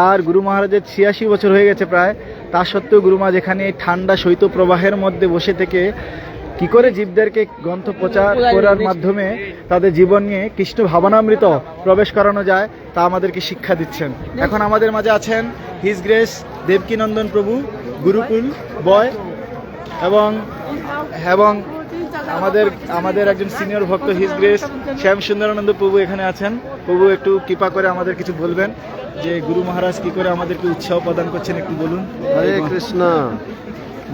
আর গুরু মহারাজের 86 বছর হয়ে গেছে প্রায়, তা সত্ত্বেও গুরু মহারাজ এখানে এই ঠান্ডা শৈত্য প্রবাহের মধ্যে বসে থেকে কি করে জীবদেরকে গ্রন্থ প্রচার করার মাধ্যমে তাদের জীবন নিয়ে কৃষ্ণ ভাবনামৃত প্রবেশ করানো যায় তা আমাদেরকে শিক্ষা দিচ্ছেন। এখন আমাদের মাঝে আছেন হিজ গ্রেস দেবকীনন্দন প্রভু, গুরুকুল বয়, এবং আমাদের একজন সিনিয়র ভক্ত হিজ গ্রেস শ্যাম সুন্দরানন্দ প্রভু এখানে আছেন। প্রভু একটু কৃপা করে আমাদের কিছু বলবেন যে গুরু মহারাজ কি করে আমাদেরকে উৎসাহ প্রদান করছেন, একটু বলুন। হরে কৃষ্ণ।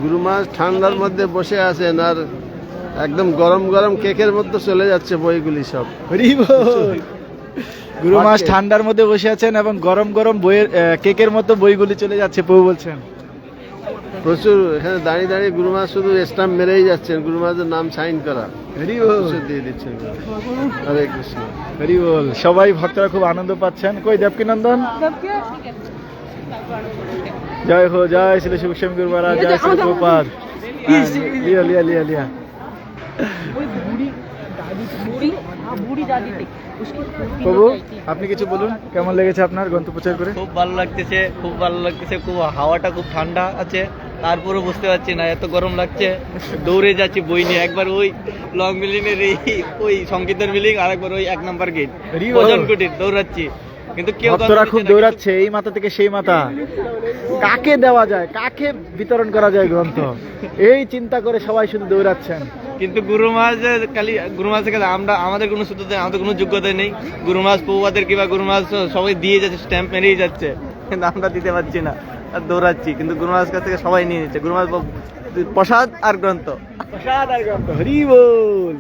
গুরু মহারাজ ঠান্ডার মধ্যে বসে আছেন আর একদম গরম গরম কেকের মধ্যে চলে যাচ্ছে বইগুলি সব। হরি বল। গুরু মহারাজ ঠান্ডার মধ্যে বসে আছেন এবং গরম গরম বইয়ের কেকের মতো বইগুলি চলে যাচ্ছে। প্রভু বলছেন প্রচুর এখানে দাঁড়িয়ে গুরু মহারাজ শুধু স্ট্যাম্প মেরেই যাচ্ছেন, গুরু মহারাজের নাম সাইন করা হরি বল দিয়ে দিচ্ছেন। হরে কৃষ্ণ। হরি বল। সবাই ভক্তরা খুব আনন্দ পাচ্ছেন। কই দেবকীনন্দন? জয় হো, জয় শ্রী শিব গোস্বামী গুরু মহারাজ, জয় শ্রী প্রভুপাদ। লিয়া প্রভু আপনি কিছু বলুন, কেমন লেগেছে আপনার গ্রন্থ প্রচার করে? খুব ভালো লাগতেছে, খুব হাওয়াটা খুব ঠান্ডা আছে, তারপরে বুঝতে পারছি না এত গরম লাগছে। দৌড়ে যাচ্ছি বই নিয়ে, একবার ওই লং বিল্ডিং এর ওই সংকীর্তন বিল্ডিং, আর একবার ওই 1 নম্বর গেট ভজন কুটির দৌড়াচ্ছি, কিন্তু কেউ ভক্তরা খুব দৌড়াচ্ছে এই মাথা থেকে সেই মাথা। কাকে দেওয়া যায়, কাকে বিতরণ করা যায় গ্রন্থ, এই চিন্তা করে সবাই শুধু দৌড়াচ্ছেন। কিন্তু গুরু মহারাজের কাছে আমাদের কোনো সূত্র, আমাদের কোনো যোগ্যতা নেই। গুরু মহারাজ প্রভুপাদের কিংবা গুরু মহারাজ সবাই দিয়ে যাচ্ছে, স্ট্যাম্প মেরেই যাচ্ছে, কিন্তু আমরা দিতে পারছি না আর দৌড়াচ্ছি। কিন্তু গুরু মহারাজ কাছ থেকে সবাই নিয়ে নিচ্ছে। গুরু মহারাজ প্রসাদ আর গ্রন্থ। হরি বল।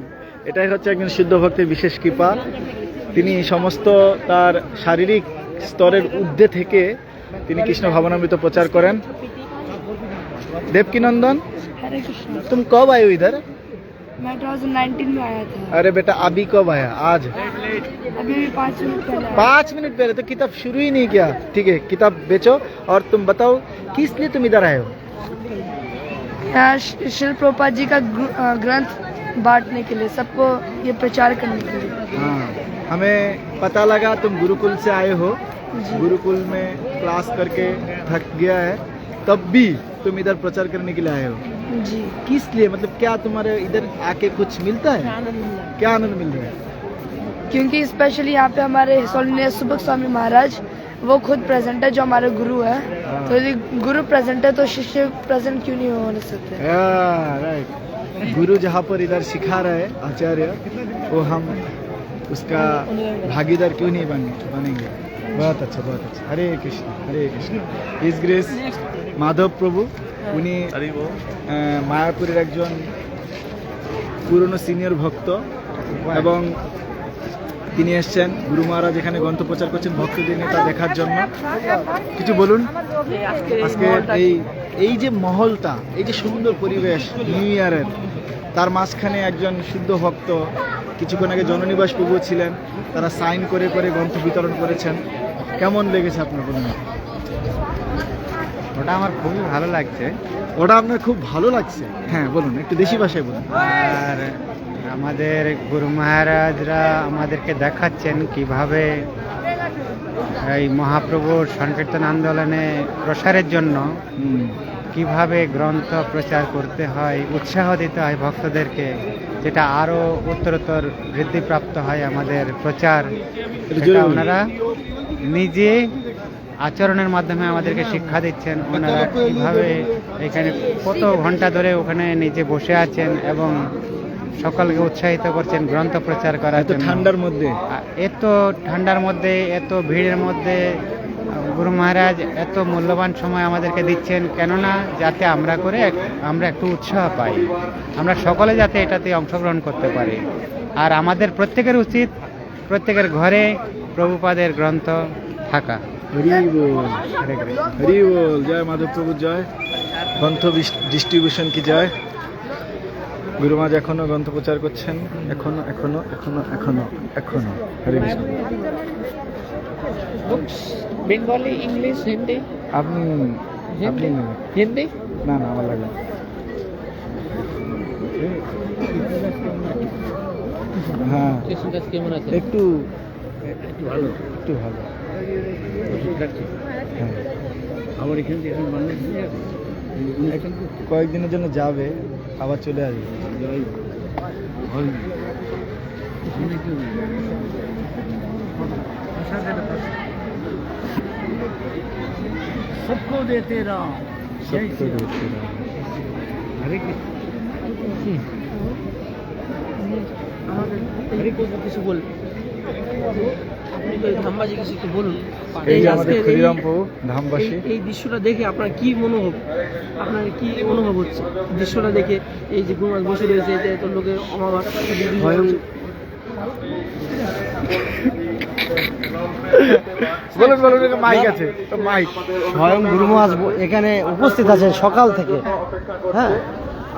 এটাই হচ্ছে একজন সিদ্ধ ভক্তের বিশেষ কৃপা। তিনি সমস্ত তার শারীরিক স্তরের ঊর্ধ্বে থেকে তিনি কৃষ্ণ ভাবনামৃত প্রচার করেন। देवकीनंदन, तुम कब आए हो इधर? मैं 2019 में आया था। अरे बेटा अभी कब आया? आज? अभी 5 मिनट पहले। 5 मिनट पहले तो किताब शुरू ही नहीं किया। ठीक है, किताब बेचो और तुम बताओ किस लिए तुम इधर आए हो? यहाँ शिल प्रभुपाद जी का ग्रंथ बांटने के लिए, सबको ये प्रचार करने के लिए। हाँ, हमें पता लगा तुम गुरुकुल से आए हो। गुरुकुल में क्लास करके थक गया है, तब भी तुम इधर प्रचार करने के लिए आए हो जी। किस लिए, मतलब क्या तुम्हारे इधर आके कुछ मिलता है? क्या आनंद मिल रहा है? क्योंकि स्पेशली यहाँ पे हमारे हिसोलिनेस सुबक स्वामी महाराज वो खुद प्रेजेंट है, जो हमारे गुरु है। तो यदि गुरु प्रेजेंट है तो शिष्य प्रेजेंट क्यों नहीं हो सकते? राइट। गुरु जहाँ पर इधर सिखा रहे आचार्य, वो हम उसका भागीदार क्यों नहीं बनेंगे। बहुत अच्छा हरे कृष्ण इस ग्रेस माधव प्रभु उनी मायापुरेर एकजन पुरानो सिनियर भक्त এবং তিনি এসেছেন গুরু মহারাজ এখানে গ্রন্থ প্রচার করছেন ভক্তদের নিয়ে তা দেখার জন্য। কিছু বলুন আজকে এই যে মহলটা, এই যে সুন্দর পরিবেশ নিউ ইয়ারের, তার মাঝখানে একজন শুদ্ধ ভক্ত, কিছুক্ষণ আগে জননিবাস প্রভু ছিলেন, তারা সাইন করে করে গ্রন্থ বিতরণ করেছেন। কেমন লেগেছে আপনার বলুন? ওটা আমার খুবই ভালো লাগছে। ওটা আপনার খুব ভালো লাগছে? হ্যাঁ বলুন, একটু দেশি ভাষায় বলুন। আর আমাদের গুরু মহারাজরা আমাদেরকে দেখাচ্ছেন কিভাবে এই মহাপ্রভুর সংকীর্তন আন্দোলনে প্রসারের জন্য কিভাবে গ্রন্থ প্রচার করতে হয়, উৎসাহ দিতে হয় ভক্তদেরকে, যেটা আরও উত্তরোত্তর বৃদ্ধিপ্রাপ্ত হয় আমাদের প্রচার। সেটা ওনারা নিজে আচরণের মাধ্যমে আমাদেরকে শিক্ষা দিচ্ছেন। ওনারা কীভাবে এখানে কত ঘন্টা ধরে ওখানে নিজে বসে আছেন এবং সকলকে উৎসাহিত করছেন গ্রন্থ প্রচার করার জন্য। ঠান্ডার মধ্যে, এত ঠান্ডার মধ্যে, এত ভিড়ের মধ্যে গুরু মহারাজ এত মূল্যবান সময় আমাদেরকে দিচ্ছেন, কেননা যাতে আমরা একটু উৎসাহ পাই, আমরা সকলে যাতে এটাতে অংশগ্রহণ করতে পারি। আর আমাদের প্রত্যেকের উচিত প্রত্যেকের ঘরে প্রভুপাদের গ্রন্থ থাকা। হরি বল, হরি বল, জয় মাধব প্রভু জয়, গ্রন্থ ডিস্ট্রিবিউশন কি জয়। গুরু মহারাজ এখনো গ্রন্থ প্রচার করছেন, এখনো এখনো এখনো এখনো এখনো। হরে কৃষ্ণ। Bengali, English, Hindi? আপনি হিন্দি? না আমার লাগে হ্যাঁ কেমন আছে? একটু ভালো। হ্যাঁ আমার এখানে এখন মানুষ কয়েকদিনের জন্য যাবে, আবার চলে আসবে। सबको देते राम, हरे কিছু বল, ধামবাসী কিছু একটু বলুন। এই যে আমাদের ক্ষুদিরাম প্রভু ধামবাসী, এই দৃশ্যটা দেখে আপনার কি অনুভব হচ্ছে? দৃশ্যটা দেখে এই যে গুরু বসে রয়েছে, এই যে এত লোকের অমাবাস, বলুন মাইক আছে তো মাইক। স্বয়ং গুরু মহারাজ এখানে উপস্থিত আছেন সকাল থেকে। হ্যাঁ,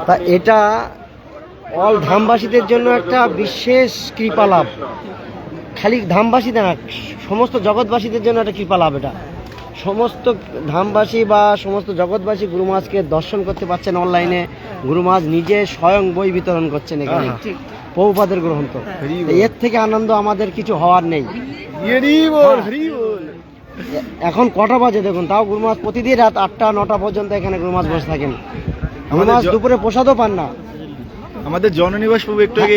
তা এটা অল ধামবাসীদের জন্য একটা বিশেষ কৃপা লাভ। খালি ধামবাসীতে না, সমস্ত জগৎবাসীদের জন্য একটা কৃপা লাভ। এটা সমস্ত ধামবাসী বা সমস্ত জগৎবাসী গুরু মহারাজকে দর্শন করতে পারছেন অনলাইনে। গুরু মহারাজ নিজে স্বয়ং বই বিতরণ করছেন এখানে, প্রভুপাদের গ্রন্থ। এর থেকে আনন্দ আমাদের কিছু হওয়ার নেই। এখন কটা বাজে দেখুন, তাও গুরু মহারাজ প্রতিদিন রাত 8টা-9টা পর্যন্ত এখানে গুরু মহারাজ বসে থাকেন। গুরু মহারাজ দুপুরে প্রসাদও পান না। আমাদের জননিবাস প্রভু একটু আগে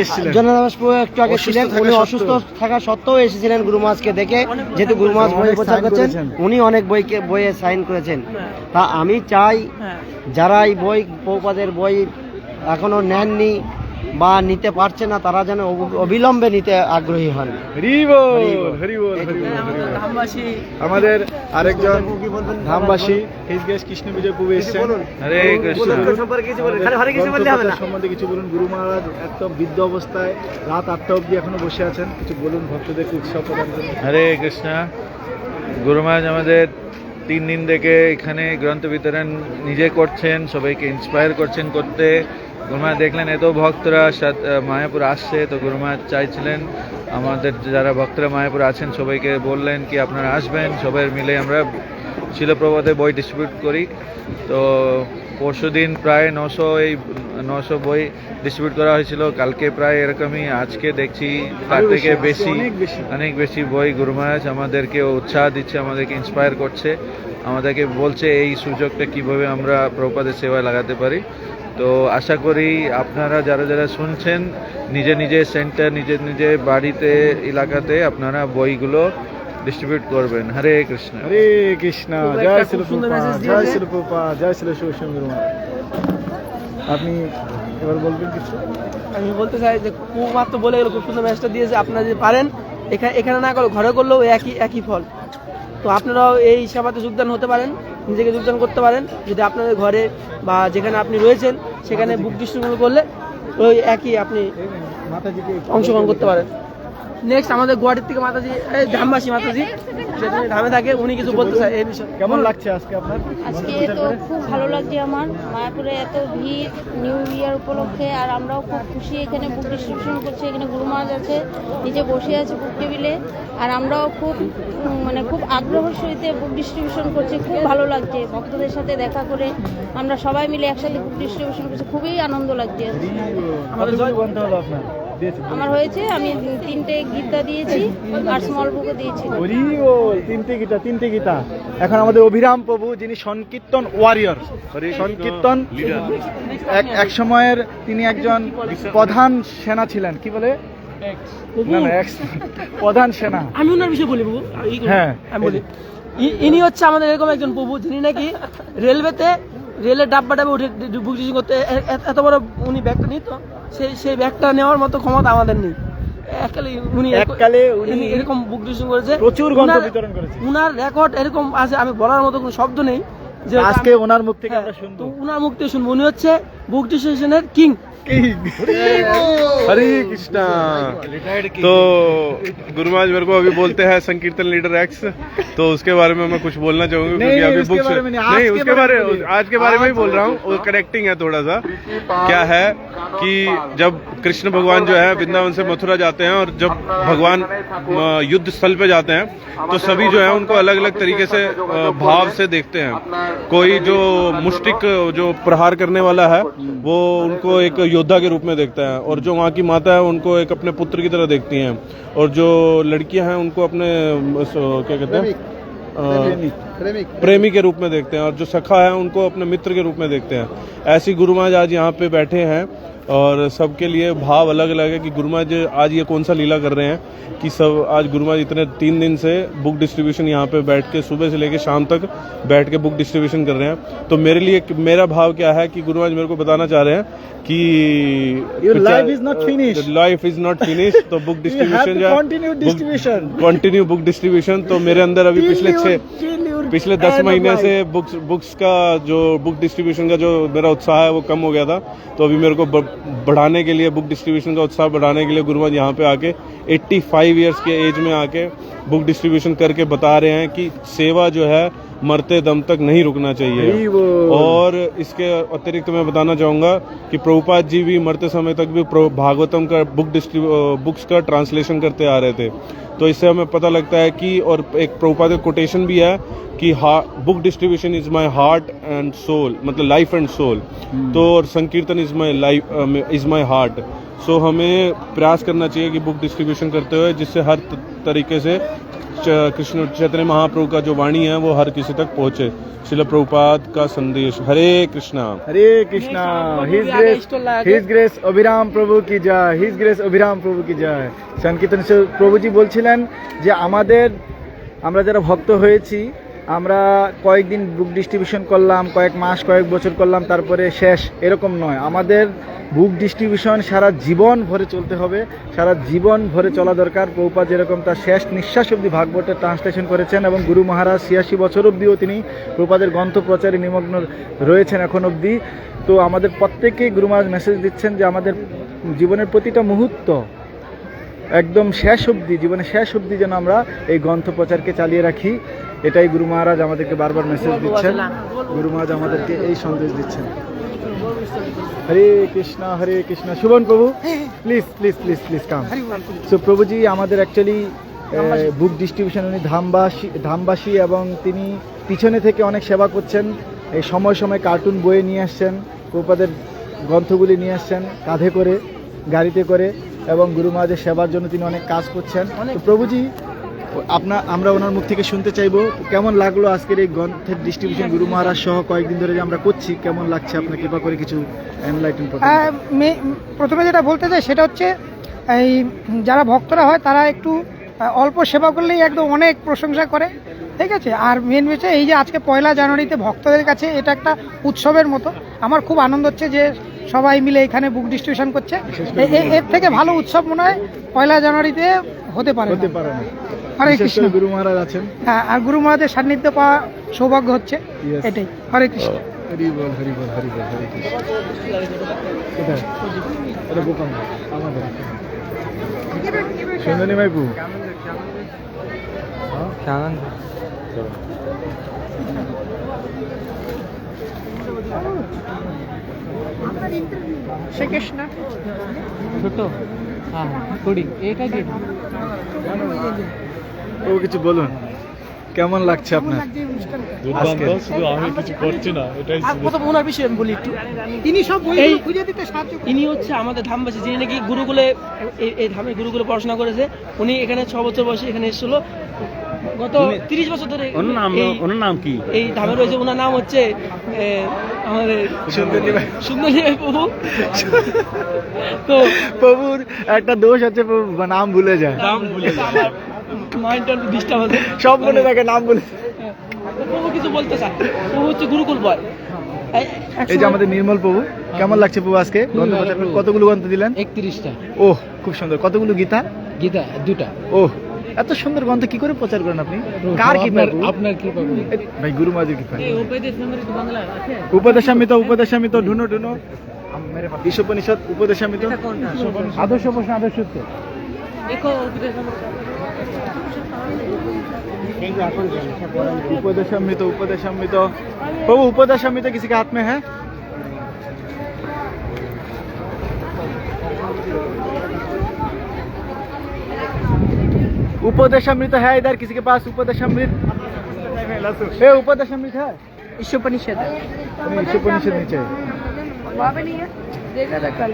এসেছিলেন, উনি অসুস্থ থাকা সত্ত্বেও এসেছিলেন গুরু মহারাজকে দেখে, যেহেতু গুরু মহারাজ বই প্রচার করছেন, উনি অনেক বইয়ে সাইন করেছেন। তা আমি চাই যারা এই বই, প্রভুপাদের বই এখনো নেননি বা নিতে পারছে না, তারা যেন অবিলম্বে নিতে আগ্রহী হন। আমাদের আরেকজন ধামবাসী কৃষ্ণ বিজয় প্রভু এসেছেন। হরে কৃষ্ণ। সম্বন্ধে কিছু বলুন। গুরু মহারাজ একদম বৃদ্ধ অবস্থায় রাত 8টা অবধি এখনো বসে আছেন, কিছু বলুন ভক্তদেরকে উৎসাহ প্রদান করুন। হরে কৃষ্ণ। গুরু মহারাজ আমাদের 3 দিন থেকে এখানে গ্রন্থ বিতরণ নিজে করছেন, সবাইকে ইন্সপায়ার করছেন করতে। গুরু মহারাজ দেখলেন এত ভক্তরা মায়াপুর আসছে, তো গুরু মহারাজ চাইছিলেন আমাদের যারা ভক্তরা মায়াপুর আছেন সবাইকে বললেন কি আপনারা আসবেন, সবাই মিলে আমরা শিল প্রভুপাদের বই ডিস্ট্রিবিউট করি। তো পরশু দিন প্রায় 900 বই ডিস্ট্রিবিউট করা হয়েছিল, কালকে প্রায় এরকমই, আজকে দেখছি তার থেকে অনেক বেশি বই। গুরু মহারাজ আমাদেরকে উৎসাহ দিচ্ছে, আমাদেরকে ইন্সপায়ার করছে, আমাদেরকে বলছে এই সুযোগটা কিভাবে আমরা প্রভুপাদের সেবায় লাগাতে পারি। তো আশা করি আপনারা যারা যারা শুনছেন নিজে সেন্টার, নিজে বাড়িতে, এলাকাতে আপনারা বইগুলো ডিস্ট্রিবিউট করবেন। হরে কৃষ্ণ। হরে কৃষ্ণ। জয় শ্রী প্রভুপাদ, জয় শ্রী প্রভুপাদ, জয় শ্রী শিব গুরু মহারাজ। আপনি এবার বলবেন কিছু? আমি বলতে চাই যে খুব মাত্র বলে গেল, খুব সুন্দর ম্যাচটা দিয়েছে। আপনারা যদি পারেন এখানে না করে ঘরে করলেও একই ফল। তো আপনারাও এই সেবাতে যোগদান হতে পারেন, নিজেকে যোগদান করতে পারেন। যদি আপনাদের ঘরে বা যেখানে আপনি রয়েছেন সেখানে বুক ডিস্ট্রিবিউশন করলে ওই একই আপনি অংশগ্রহণ করতে পারেন। নেক্সট আমাদের গুয়াহাটির থেকে মাতাজি, ধামবাসী মাতাজি, যেখানে ধামে থাকে, উনি কিছু বলতে চায় এই বিষয়ে। কেমন লাগছে আজকে আপনার? আজকে তো খুব ভালো লাগছে আমার, মায়াপুরে এত ভিড় নিউ ইয়ার উপলক্ষে, আর আমরাও খুব খুশি। এখানে বুক ডিস্ট্রিবিউশন করছে, এখানে গুরু মহারাজ আছে, নিচে বসে আছে বুক টেবিলে, আর আমরাও খুব খুব আগ্রহের সহিত বুক ডিস্ট্রিবিউশন করছি। খুব ভালো লাগছে ভক্তদের সাথে দেখা করে, আমরা সবাই মিলে একসাথে বুক ডিস্ট্রিবিউশন করছি, খুবই আনন্দ লাগছে। আমার হয়েছে, আমি 3টে গীতা দিয়েছি আর স্মল বুকও দিয়েছি। তিনটে গীতা। এখন আমাদের অভিরাম প্রভু, যিনি সংকীর্তন ওয়ারিয়র, সংকীর্তন এক সময়ের তিনি একজন প্রধান সেনা ছিলেন, কি বলে প্রধান সেনা। আমি ওনার বিষয়ে বলি বাবু, হ্যাঁ আমি বলি, ইনি হচ্ছে আমাদের এরকম একজন প্রভু, যিনি নাকি রেলের ডাব্বা উঠে বুক ডিস্ট্রিবিউশন করতে এত বড় উনি ব্যাগটা নিত, সেই ব্যাগটা নেওয়ার মতো ক্ষমতা আমাদের নেই। এককালে উনি এরকম বুক ডিস্ট্রিবিউশন করেছে, প্রচুর গ্রন্থ বিতরণ করেছে। উনার রেকর্ড এরকম আছে, আমি বলার মতো কোনো শব্দ নেই। যে আজকে ওনার মুখ থেকে আমরা শুনবো, উনার মুখ থেকে শুনবো। উনি হচ্ছে বুক ডিস্ট্রিবিউশনের কিং। हरे कृष्णा। तो गुरु महाराज मेरे को अभी बोलते हैं संकीर्तन लीडर एक्स, तो उसके बारे में मैं कुछ बोलना चाहूंगा, क्योंकि अभी बुक नहीं उसके बारे आज के बारे में ही बोल रहा हूँ। वो कनेक्टिंग है थोड़ा सा। क्या है कि जब कृष्ण भगवान जो है वृंदावन से मथुरा जाते हैं, और जब भगवान युद्ध स्थल पे जाते हैं, तो सभी जो है उनको अलग अलग तरीके से भाव से देखते हैं। कोई जो मुष्टिक जो प्रहार करने वाला है वो उनको एक योद्धा के रूप में देखता है, और जो वहाँ की माता है उनको एक अपने पुत्र की तरह देखती हैं, और जो लड़कियां हैं उनको अपने क्या कहते हैं प्रेमी के रूप में देखते हैं, और जो सखा है उनको अपने मित्र के रूप में देखते हैं। ऐसी गुरु महाराज आज यहाँ पे बैठे हैं, और सबके लिए भाव अलग अलग है कि गुरु महाराज आज ये कौन सा लीला कर रहे हैं कि सब आज गुरु महाराज इतने 3 दिन से बुक डिस्ट्रीब्यूशन यहाँ पे बैठ के सुबह से लेके शाम तक बैठ के बुक डिस्ट्रीब्यूशन कर रहे हैं। तो मेरे लिए मेरा भाव क्या है कि गुरु महाराज मेरे को बताना चाह रहे हैं कि लाइफ इज नॉट फिनिश्ड, तो book distribution continue book distribution. तो मेरे अंदर अभी पिछले 10 महीने से बुक्स का जो बुक डिस्ट्रीब्यूशन का जो मेरा उत्साह है वो कम हो गया था। तो अभी मेरे को बढ़ाने के लिए, बुक डिस्ट्रीब्यूशन का उत्साह बढ़ाने के लिए गुरु महाराज यहाँ पे आके 85 इयर्स के एज में आके बुक डिस्ट्रीब्यूशन करके बता रहे हैं कि सेवा जो है मरते दम तक नहीं रुकना चाहिए। और इसके अतिरिक्त मैं बताना चाहूँगा कि प्रभुपाद जी भी मरते समय तक भी भागवतम का बुक्स का ट्रांसलेशन करते आ रहे थे। तो इससे हमें पता लगता है कि, और एक प्रभुपाद का कोटेशन भी है कि book distribution is my heart and soul, मतलब लाइफ एंड सोल। तो और संकीर्तन is my life is my heart. So हमें प्रयास करना चाहिए कि बुक डिस्ट्रीब्यूशन करते हुए जिससे हर तरीके से कृष्ण चैतन्य महाप्रभु का जो वाणी है वो हर किसी तक पहुंचे। श्रील प्रभुपाद का संदेश। हरे कृष्णा। हिज ग्रेस অভিরাম প্রভু কি জয়, হিজ গ্রেস অভিরাম প্রভু কি জয়। সংকীর্তন প্রভুজি বলছিলেন যে আমরা যারা ভক্ত হয়েছি, আমরা কয়েকদিন বুক ডিস্ট্রিবিউশন করলাম, কয়েক মাস কয়েক বছর করলাম, তারপরে শেষ, এরকম নয়। আমাদের বুক ডিস্ট্রিবিউশন সারা জীবন ভরে চলতে হবে, সারা জীবন ভরে চলা দরকার। প্রভুপাদ যেরকম তার শেষ নিঃশ্বাস অবধি ভাগবতের ট্রান্সলেশন করেছেন, এবং গুরু মহারাজ 86 বছর অবধিও তিনি প্রভুপাদের গ্রন্থ প্রচারে নিমগ্ন রয়েছেন এখন অবধি। তো আমাদের প্রত্যেকেই গুরু মহারাজ মেসেজ দিচ্ছেন যে আমাদের জীবনের প্রতিটা মুহূর্ত একদম শেষ অবধি, জীবনের শেষ অবধি যেন আমরা এই গ্রন্থ প্রচারকে চালিয়ে রাখি। এটাই গুরু মহারাজ আমাদেরকে বারবার মেসেজ দিচ্ছেন, গুরু মহারাজ আমাদেরকে এই সন্দেশ দিচ্ছেন। হরে কৃষ্ণ। শুভন প্রভু, প্লিজ কাম। সো প্রভুজি আমাদের অ্যাকচুয়ালি বুক ডিস্ট্রিবিউশন, উনি ধামবাসী, এবং তিনি পিছনে থেকে অনেক সেবা করছেন। এই সময় কার্টুন বইয়ে নিয়ে আসছেন, প্রভুপাদের গ্রন্থগুলি নিয়ে আসছেন কাঁধে করে, গাড়িতে করে, এবং গুরু মহারাজের সেবার জন্য তিনি অনেক কাজ করছেন। তো প্রভুজি আমরা ওনার মুখ থেকে শুনতে চাইবো কেমন লাগলো আজকের এই গ্রন্থের ডিস্ট্রিবিউশন গুরু মহারাজ সহ কয়েকদিন ধরে যে আমরা করছি, কেমন লাগছে আপনার কৃপা করে কিছু এনলাইটেন করুন। প্রথমে যেটা বলতে চাই সেটা হচ্ছে, এই যারা ভক্তরা হয় তারা একটু অল্প সেবা করলেই একদম অনেক প্রশংসা করে, ঠিক আছে। আর মেন বিষয় এই যে আজকে 1 জানুয়ারিতে ভক্তদের কাছে এটা একটা উৎসবের মতো। আমার খুব আনন্দ হচ্ছে যে সবাই মিলে এখানে বুক ডিস্ট্রিবিউশন করছে। এর থেকে ভালো উৎসব মনে হয় 1 জানুয়ারিতে হতে পারে না। হরে কৃষ্ণ। গুরু মহারাজ আছেন, হ্যাঁ, আর গুরু মহারাজের সান্নিধ্য পাওয়া সৌভাগ্য হচ্ছে, এটাই। হরে কৃষ্ণ। হরি বল হরি বল হরি বল হরে কৃষ্ণ। কোথায়? এটা বোকাম আমাদের সুন্দরী মাইপু। শ্রীকৃষ্ণ। ছোট হ্যাঁ কুড়ি এটা কি ও কিছু বলুন, কেমন লাগছে আপনার? শুধু আমি কিছু করছি না, এটাই প্রথম ওনার বিষয়ে আমি বলি একটু। ইনি সব খুঁজে দিতে সাহায্য, ইনি হচ্ছে আমাদের ধামবাসী, যিনি নাকি গুরুকুলে এই ধামের গুরুকুলে পড়াশোনা করেছে। উনি এখানে 6 বছর বয়সে এখানে এসেছিল, গত 30 বছর ধরে। ওনার নাম কি? এই ধামে রয়েছে। ওনার নাম হচ্ছে আমাদের সুন্দরী প্রভু। তো প্রভুর একটা দোষ আছে, প্রভু নাম ভুলে যায়, মাইন্ডটা ডিস্টার্ব আছে, সব মনে থাকে, নাম ভুলে। প্রভু কিছু বলতে চায়। প্রভু হচ্ছে গুরুকুল বয়। এই যে আমাদের নির্মল প্রভু, কেমন লাগছে প্রভু আজকে গ্রন্থ প্রচার করে? কতগুলো গ্রন্থ দিলেন? 31টা। ওহ, খুব সুন্দর। কতগুলো গীতা? গীতা 2টা। ওহ, এত সুন্দর গ্রন্থ কি করে প্রচার করেন আপনি? কার কৃপা? আপনার কৃপা। ভাই গুরু মহারাজের কৃপা। উপদেশামৃত উপদেশামৃত ঢুনো ঢুনো, ঈশোপনিষদ উপদেশামৃত, আদর্শ প্রশ্ন আদর্শ উত্তর। उपदेशामृत उपदेशामृत प्रभु उपदेशामृत किसी के हाथ में है? उपदेशामृत है इधर किसी के पास? उपदेशामृत ए उपदेशामृत है? ईशोपनिषद है। ईशोपनिषद नहीं चाहिए,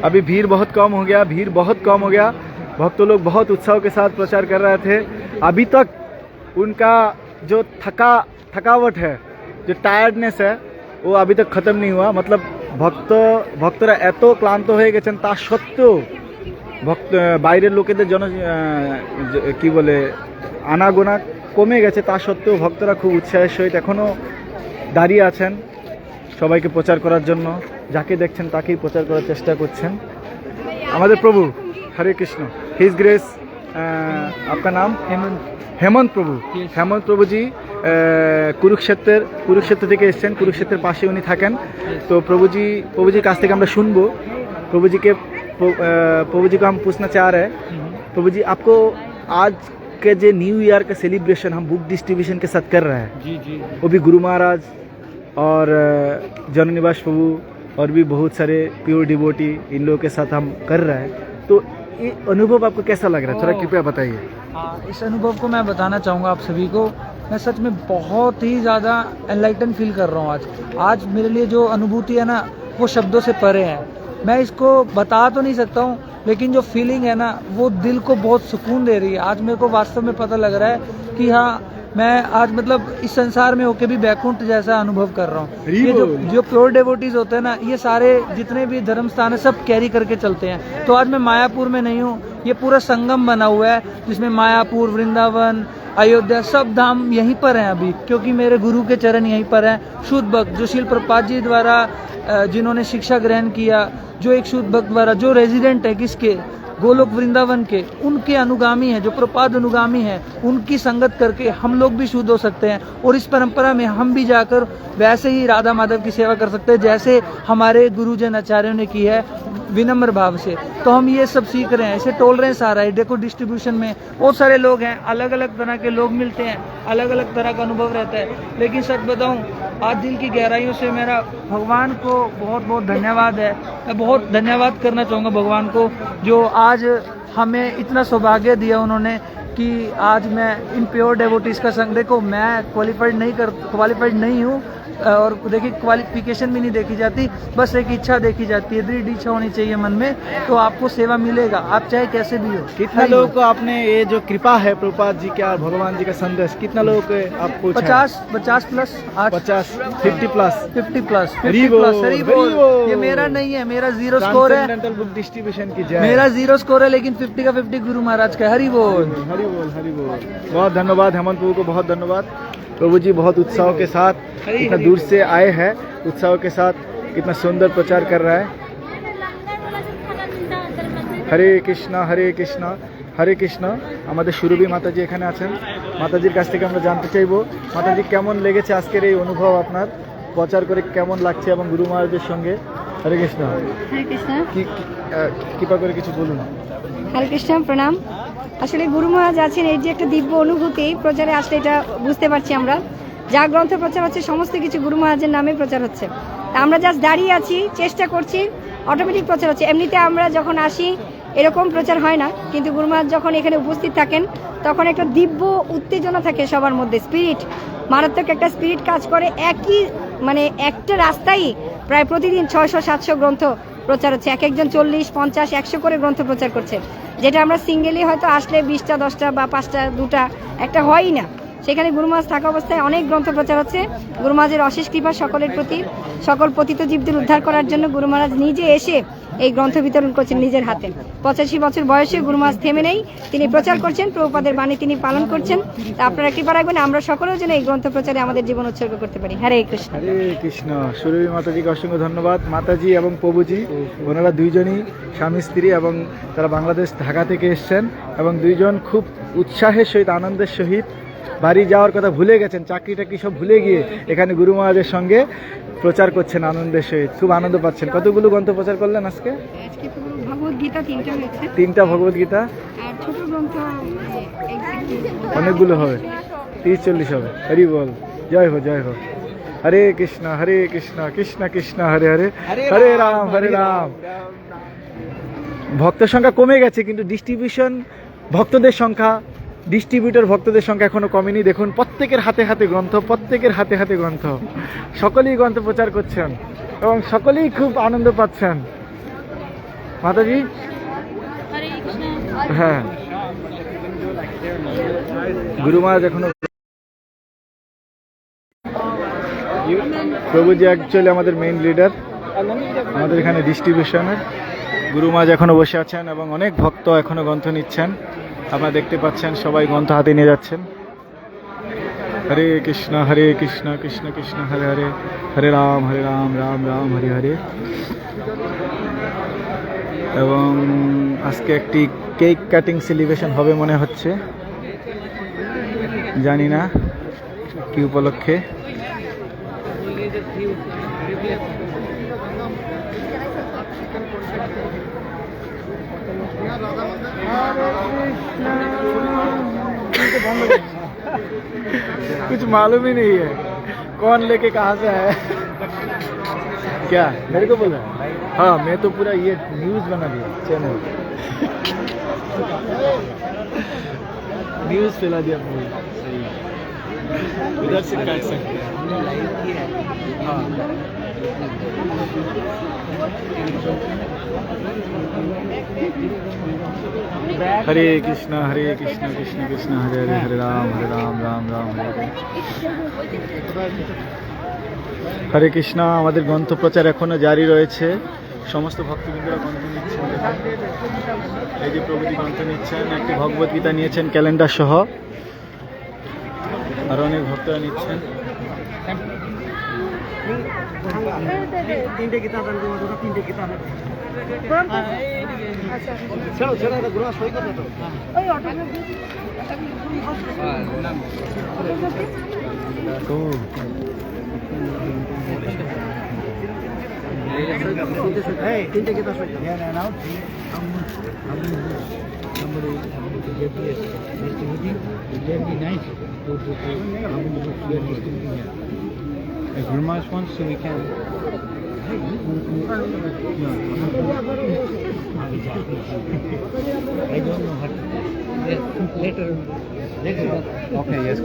अभी भीड़ बहुत कम हो गया, भीड़ बहुत कम हो गया। भक्तों लोग बहुत उत्साह के साथ प्रचार कर रहे थे। अभी तक उनका जो थकावट है, जो टायर्डनेस है, वो अभी तक खत्म नहीं हुआ। मतलब भक्तरा एत क्लांत हो गेছেন, তা সত্ত্বেও বাইরের লোকেদের কি বলে আনাগোনা কমে গেছে, তা সত্ত্বেও ভক্তরা খুব উৎসাহের সহিত এখনো দাঁড়িয়ে আছেন সবাইকে প্রচার করার জন্য। যাকে দেখছেন তাকেই প্রচার করার চেষ্টা করছেন। আমাদের প্রভু हरे कृष्ण, हिज ग्रेस। आपका नाम? हेमंत प्रभु। हेमंत प्रभु जी কুরুক্ষেত্র থেকে এসেছেন, কুরুক্ষেত্রের পাশে উনি থাকেন। তো প্রভুজির কাছ থেকে আমরা শুনবো। प्रभु जी को हम पूछना चाह रहे हैं, प्रभु जी आपको आज के जो न्यू ईयर का सेलिब्रेशन हम बुक डिस्ट्रीब्यूशन के साथ कर रहे हैं, जी जी, वो भी गुरु महाराज और जननिवास प्रभु और भी बहुत सारे प्योर डिवोटी इन लोगों के साथ हम कर रहे हैं। तो ये अनुभव आपको कैसा लग रहा है, थोड़ा कृपया बताइए। इस अनुभव को मैं बताना चाहूँगा आप सभी को। मैं सच में बहुत ही ज़्यादा एनलाइटन फील कर रहा हूँ आज मेरे लिए जो अनुभूति है ना, वो शब्दों से परे है। मैं इसको बता तो नहीं सकता हूँ, लेकिन जो फीलिंग है ना, वो दिल को बहुत सुकून दे रही है। आज मेरे को वास्तव में पता लग रहा है कि हाँ, मैं आज मतलब इस संसार में होके भी बैकुंठ जैसा अनुभव कर रहा हूँ। ये जो प्योर डेवोटीज होते हैं ना, ये सारे जितने भी धर्म स्थान है सब कैरी करके चलते हैं। तो आज मैं मायापुर में नहीं हूँ, ये पूरा संगम बना हुआ है जिसमें मायापुर, वृंदावन, अयोध्या सब धाम यहीं पर हैं अभी, क्योंकि मेरे गुरु के चरण यहीं पर हैं। शुद्ध भक्त जो शील प्रपात जी द्वारा जिन्होंने शिक्षा ग्रहण किया, जो एक शुद्ध भक्त द्वारा जो रेजिडेंट है किसके, गोलोक वृंदावन के, उनके अनुगामी हैं, जो प्रपाद अनुगामी हैं, उनकी संगत करके हम लोग भी शुद्ध हो सकते हैं। और इस परंपरा में हम भी जाकर वैसे ही राधा माधव की सेवा कर सकते हैं जैसे हमारे गुरुजन आचार्यों ने की है, विनम्र भाव से। तो हम ये सब सीख रहे हैं, इसे टॉलरेंस आ रहा है। देखो डिस्ट्रीब्यूशन में बहुत सारे लोग हैं, अलग अलग तरह के लोग मिलते हैं, अलग अलग तरह का अनुभव रहता है। लेकिन सच बताऊं, आज दिल की गहराइयों से मेरा भगवान को बहुत बहुत धन्यवाद है। मैं बहुत धन्यवाद करना चाहूँगा भगवान को, जो आज हमें इतना सौभाग्य दिया उन्होंने कि आज मैं इन प्योर डेवोटीज का संग। देखो मैं क्वालिफाइड नहीं हूँ, और देखिए क्वालिफिकेशन भी नहीं देखी जाती, बस एक इच्छा देखी जाती है। दृढ़ इच्छा होनी चाहिए मन में, तो आपको सेवा मिलेगा, आप चाहे कैसे भी हो। कितना लोगों को आपने ये जो कृपा है प्रभुपाद जी का, भगवान जी का संदेश, कितना लोगों को आप पूछा? 50 प्लस, 50 प्लस। ये मेरा नहीं है, मेरा 0 स्कोर है। बुक डिस्ट्रीब्यूशन की जय। मेरा 0 स्कोर है, लेकिन 50 का 50 गुरु महाराज का। हरि बोल हरि बोल हरि बोल। बहुत धन्यवाद हेमंत प्रभु को, बहुत धन्यवाद। प्रभु जी बहुत उत्साह के साथ इतना दूर से आए हैं, उत्साह के साथ इतना सुंदर प्रचार कर रहा है। হরে কৃষ্ণ হরে কৃষ্ণ হরে কৃষ্ণ। আমাদের সুরভি মাতাজি এখানে আছেন, মাতাজির কাছ থেকে আমরা জানতে চাইবো মাতাজি কেমন লেগেছে আজকের এই অনুভব, আপনার প্রচার করে কেমন লাগছে এবং গুরু মহারাজের সঙ্গে। হরে কৃষ্ণ। হরে কৃষ্ণ। কৃপা করে কিছু বলুন। হরে কৃষ্ণ, প্রণাম। আসলে গুরু মহারাজ আছেন, এই যে একটা দিব্য অনুভূতি, প্রচারে আসলে এটা বুঝতে পারছি আমরা। যা গ্রন্থ প্রচার হচ্ছে সমস্ত কিছু গুরু মহারাজের নামে প্রচার হচ্ছে। আমরা জাস্ট দাঁড়িয়ে আছি, চেষ্টা করছি, অটোমেটিক প্রচার হচ্ছে। এমনিতে আমরা যখন আসি এরকম প্রচার হয় না, কিন্তু গুরু মহারাজ যখন এখানে উপস্থিত থাকেন তখন একটা দিব্য উত্তেজনা থাকে সবার মধ্যে, স্পিরিট, মারাত্মক একটা স্পিরিট কাজ করে। একই মানে একটা রাস্তায় প্রায় প্রতিদিন 600-700 গ্রন্থ প্রচার হচ্ছে। এক একজন 40, 50, 100 করে গ্রন্থ প্রচার করছে, যেটা আমরা সিঙ্গেলি হয়তো আসলে 20টা, 10টা বা 5টা, 2টা, একটা হয়ই না। সেখানে গুরু মহারাজ থাকা অবস্থায় অনেক গ্রন্থ প্রচার হচ্ছে। গুরু মহারাজের অশেষ কৃপা সকলের প্রতি, সকল পতিত জীবদের উদ্ধার করার জন্য গুরু মহারাজ নিজে এসে এই গ্রন্থ বিতরণ করছেন নিজের হাতে। 85 বছর বয়সে গুরু মহারাজ থেমে নেই, তিনি প্রচার করছেন, প্রভুপাদের বাণী তিনি পালন করছেন। তা আপনারা কৃপা রাখবেন আমরা সকলেও যেন এই গ্রন্থ প্রচারে আমাদের জীবন উৎসর্গ করতে পারি। হরে কৃষ্ণ। হরে কৃষ্ণ। সুরভি মাতাজিকে অসংখ্য ধন্যবাদ। মাতাজি এবং প্রভুজি ওনারা দুইজনই স্বামী স্ত্রী এবং তারা বাংলাদেশ ঢাকা থেকে এসছেন এবং দুইজন খুব উৎসাহের সহিত, আনন্দের সহিত বাড়ি যাওয়ার কথা ভুলে গেছেন, চাকরি টাকরি সব ভুলে গিয়ে এখানে গুরু মহারাজের সঙ্গে প্রচার করছেন আনন্দের সহিত, খুব আনন্দ পাচ্ছেন। কতগুলো গ্রন্থ প্রচার করলেন আজকে? ভগবদ গীতা 3টা হয়েছে। 3টা ভগবদ গীতা, আর ছোট গ্রন্থ অনেকগুলো হবে, 30-40 হবে। হরি বল, জয় হো জয় হো। হরে কৃষ্ণ কৃষ্ণ কৃষ্ণ হরে হরে, হরে রাম। ভক্তের সংখ্যা কমে গেছে, কিন্তু ডিস্ট্রিবিউশন ভক্তদের সংখ্যা, ডিস্ট্রিবিউটর ভক্তদের সংখ্যা এখনো কমেনি। দেখুন প্রত্যেকের হাতে হাতে গ্রন্থ, প্রত্যেকের হাতে হাতে গ্রন্থ, সকলেই গ্রন্থ প্রচার করছেন এবং সকলেই খুব আনন্দ পাচ্ছেন। মাতাজি, হ্যাঁ, গুরু মহারাজ এখনো, প্রভুজি অ্যাকচুয়ালি আমাদের মেইন লিডার আমাদের এখানে ডিস্ট্রিবিউশনের। গুরু মহারাজ এখনো বসে আছেন এবং অনেক ভক্ত এখনো গ্রন্থ নিচ্ছেন, আপনারা দেখতে পাচ্ছেন সবাই গ্রন্থ হাতে নিয়ে যাচ্ছেন। হরে কৃষ্ণ কৃষ্ণ কৃষ্ণ হরে হরে, হরে রাম রাম রাম হরে হরে। এবং আজকে একটি কেক কাটিং সেলিব্রেশন হবে মনে হচ্ছে, জানি না কি উপলক্ষে। कुछ मालूम ही नहीं है कौन लेके कहाँ से आया। क्या मेरे को बोला? हाँ, मैं तो पूरा ये न्यूज़ बना दिया, चैनल न्यूज़ फैला दिया पूरी। इधर से काट सकते हैं। हाँ, हरे कृष्णा कृष्ण कृष्ण हरे हरे, हरे राम राम राम हरे हरे। হরে কৃষ্ণ। আমাদের গ্রন্থ প্রচার এখনো জারি রয়েছে, সমস্ত ভক্তবৃন্দরা গ্রন্থ নিচ্ছেন। এই যে প্রভুজি গ্রন্থ নিচ্ছেন, একটি ভগবদ গীতা নিয়েছেন ক্যালেন্ডার সহ, আর অনেক ভক্তরা নিচ্ছেন। Guru Maharaj wants, so we can. I don't know what. Later. Okay, yes.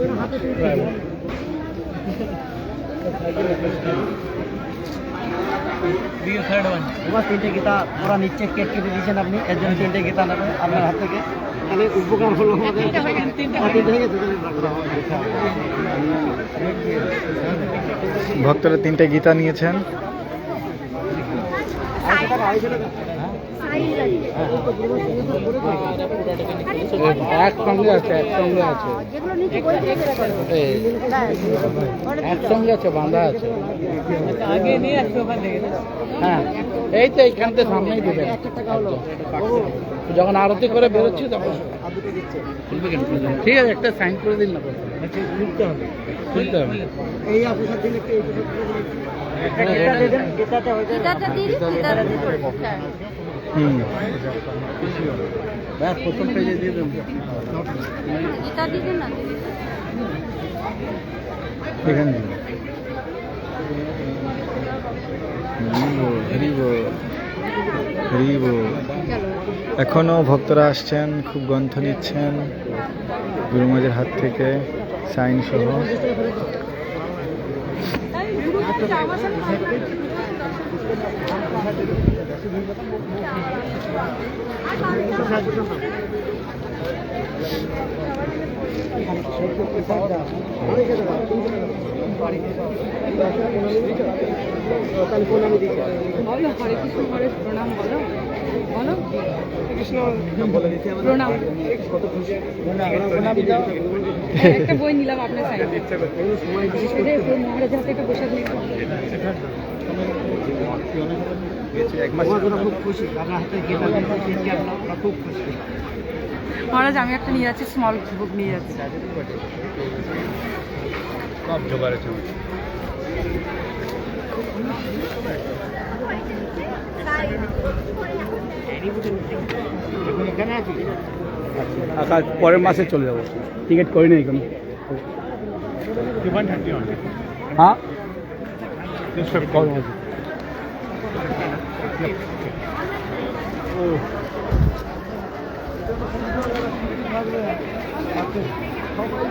Third one बस 3টে গীতা পুরো নিচে কেটে কেটে দিয়েছেন আপনি, এর জন্য 3টে গীতা নেবেন আপনার হাত থেকে, তাহলে উপকার হলো আমাদের। 3টে থেকে ভক্তরা 3টে গীতা নিয়েছেন। একসঙ্গে আছে, একসঙ্গে আছে, একসঙ্গে আছে, বাঁধা আছে। আগে নিয়ে আসবে ওখান থেকে। হ্যাঁ, এই তো এইখানতে সামনেই দেবেন। যখন আরতি করে বেরোচ্ছি তখন খুলবে কেন? ঠিক আছে, একটা সাইন করে দিন না, খুলতে হবে, খুলতে হবে। এই অফিসার দিলে কি ব্যাস প্রথম পেজে দিয়ে দেবো। এখানে এখনো ভক্তরা আসছেন, খুব গ্রন্থ নিচ্ছেন গুরুমাজের হাত থেকে সাইন সহ। একটা বই নিলাম আপনার সাইডে মহারাজ হাতে একটা প্রসাদ নিলাম। মহারাজ আমি একটা নিয়ে যাচ্ছি, স্মল বুক নিয়ে যাচ্ছি। পরের মাসে চলে যাবো, টিকিট করি নাই কোনো। হ্যাঁ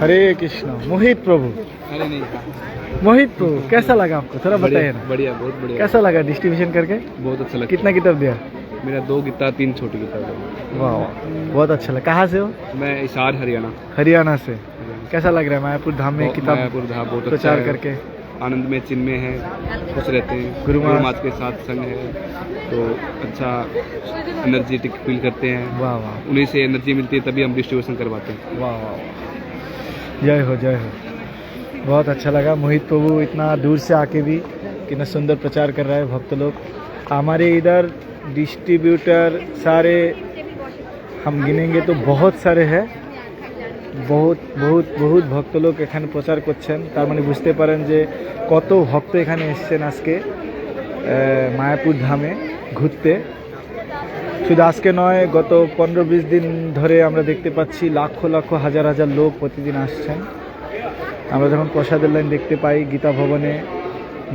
हरे कृष्णा। मोहित प्रभु, अरे नहीं, मोहित प्रभु कैसा लगा आपको, थोड़ा बताइए ना। बढ़िया, बहुत बढ़िया। कैसा लगा डिस्ट्रीब्यूशन करके? बहुत अच्छा लगा। कितना किताब दिया? मेरा 2 किताब 3 छोटी किताब है। वाह वाह, बहुत अच्छा लगा। कहाँ से हो? मैं हिसार हरियाणा। हरियाणा से। कैसा लग रहा है मायापुर धाम में किताब मायापुर धाम बहुत अच्छा प्रचार है। करके? आनंद में चिन्मय है, खुश रहते हैं, गुरु गुरुमाज के साथ संग है तो अच्छा एनर्जेटिक फील करते हैं। वाह वाह, उन्हीं से एनर्जी मिलती है, तभी हम डिस्ट्रीब्यूशन करवाते हैं। वाह वाह, जय हो जय हो। बहुत अच्छा लगा। मोहित प्रभु इतना दूर से आके भी कितना सुंदर प्रचार कर रहा है। भक्त लोग हमारे इधर डिस्ट्रीब्यूटर सारे हम गिनेंगे तो बहुत सारे हैं। बहुत बहुत बहुत ভক্ত লোক এখানে প্রচার করছেন। তার মানে বুঝতে পারেন যে কত ভক্ত এখানে এসেছেন আজকে মায়াপুর ধামে ঘুরতে। শুধু আজকে নয়, গত 15-20 দিন ধরে আমরা দেখতে পাচ্ছি লাখো লাখো হাজার হাজার লোক প্রতিদিন আসছেন। আমরা যখন প্রসাদের লাইন দেখতে পাই গীতা ভবনে,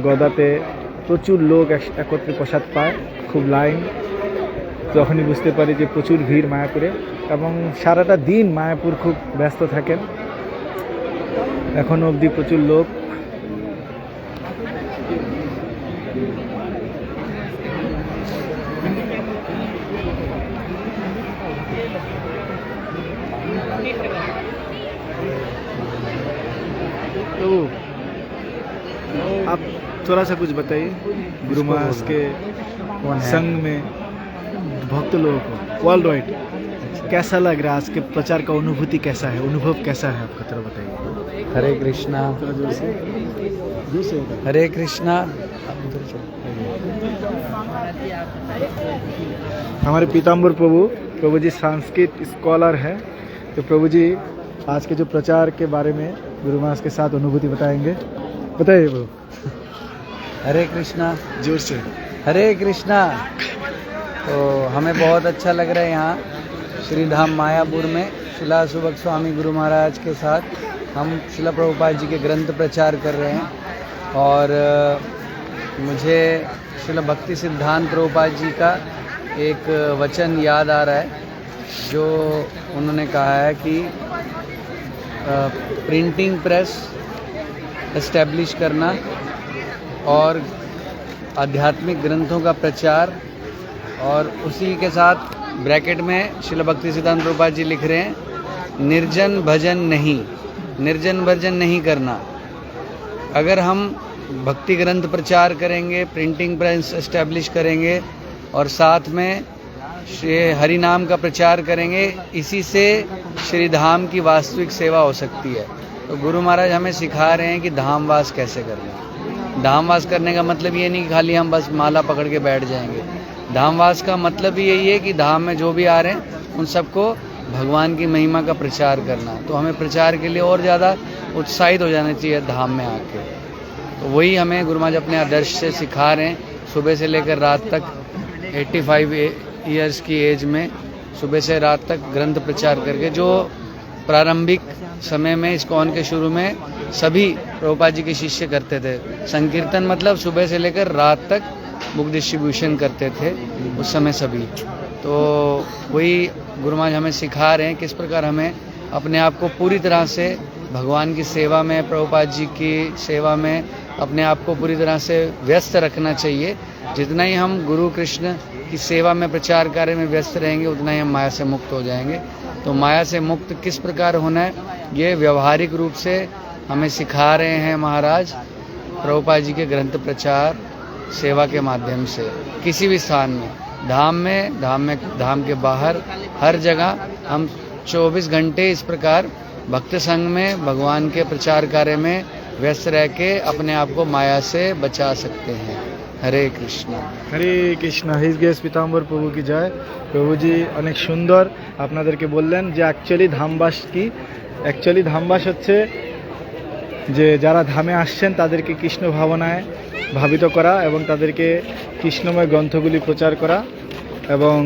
গদাতে প্রচুর লোক একত্রে প্রসাদ পায়, খুব লাইন, তখনই বুঝতে পারি যে প্রচুর ভিড় মায়াপুরে। এবং সারাটা দিন মায়াপুর খুব ব্যস্ত থাকেন, এখনও অবধি প্রচুর লোক। तो आप थोड़ा सा कुछ बताइए गुरु महाराज के संग में भक्त लोगों को वर्ल्ड वाइड कैसा लग रहा है? आज के प्रचार का अनुभूति कैसा है, अनुभव कैसा है आपका, थोड़ा बताइए। हरे कृष्णा, हरे कृष्णा। हमारे पीताम्बर प्रभु जी संस्कृत स्कॉलर है, तो प्रभु जी आज के जो प्रचार के बारे में गुरु महाराज के साथ अनुभूति बताएंगे। बताइए प्रभु। हरे कृष्णा, जोर से। हरे कृष्णा। तो हमें बहुत अच्छा लग रहा है यहाँ श्री धाम मायापुर में शिला सुबक स्वामी गुरु महाराज के साथ हम शिला प्रभुपाद जी के ग्रंथ प्रचार कर रहे हैं। और मुझे शिला भक्ति सिद्धांत प्रभुपाद जी का एक वचन याद आ रहा है, जो उन्होंने कहा है कि प्रिंटिंग प्रेस एस्टेब्लिश करना और आध्यात्मिक ग्रंथों का प्रचार, और उसी के साथ ब्रैकेट में शिला भक्ति सिद्धांत प्रभुपाद जी लिख रहे हैं निर्जन भजन नहीं करना। अगर हम भक्ति ग्रंथ प्रचार करेंगे, प्रिंटिंग प्रेस एस्टेब्लिश करेंगे और साथ में हरि नाम का प्रचार करेंगे, इसी से श्री धाम की वास्तविक सेवा हो सकती है। तो गुरु महाराज हमें सिखा रहे हैं कि धामवास कैसे करना। धामवास करने का मतलब ये नहीं कि खाली हम बस माला पकड़ के बैठ जाएंगे। धामवास का मतलब ही यही है कि धाम में जो भी आ रहे हैं उन सबको भगवान की महिमा का प्रचार करना। तो हमें प्रचार के लिए और ज़्यादा उत्साहित हो जाना चाहिए धाम में आके। तो वही हमें गुरु महाराज अपने आदर्श से सिखा रहे हैं। सुबह से लेकर रात तक 85 ईयर्स की एज में सुबह से रात तक ग्रंथ प्रचार करके, जो प्रारंभिक समय में इस्कॉन के शुरू में सभी प्रभुपाद जी के शिष्य करते थे। संकीर्तन मतलब सुबह से लेकर रात तक बुक डिस्ट्रीब्यूशन करते थे उस समय सभी। तो वही गुरु महाराज हमें सिखा रहे हैं किस प्रकार हमें अपने आप को पूरी तरह से भगवान की सेवा में, प्रभुपाद जी की सेवा में अपने आप को पूरी तरह से व्यस्त रखना चाहिए। जितना ही हम गुरु कृष्ण की सेवा में, प्रचार कार्य में व्यस्त रहेंगे, उतना ही हम माया से मुक्त हो जाएंगे। तो माया से मुक्त किस प्रकार होना है, ये व्यवहारिक रूप से हमें सिखा रहे हैं महाराज प्रभुपाद जी के ग्रंथ प्रचार सेवा के माध्यम से। किसी भी स्थान में, धाम के बाहर, हर जगह हम 24 घंटे इस प्रकार भक्त संघ में भगवान के प्रचार कार्य में व्यस्त रह के अपने आप को माया से बचा सकते हैं। हरे कृष्ण। হরে কৃষ্ণ। হিজ গেস পিতাম্বর প্রভু কি জয়। প্রভুজি অনেক সুন্দর আপনাদেরকে বললেন যে অ্যাকচুয়ালি ধামবাস কি। অ্যাকচুয়ালি ধামবাস হচ্ছে যে যারা ধামে আসছেন তাদেরকে কৃষ্ণ ভাবনায় ভাবিত করা এবং তাদেরকে কৃষ্ণময় গ্রন্থগুলি প্রচার করা, এবং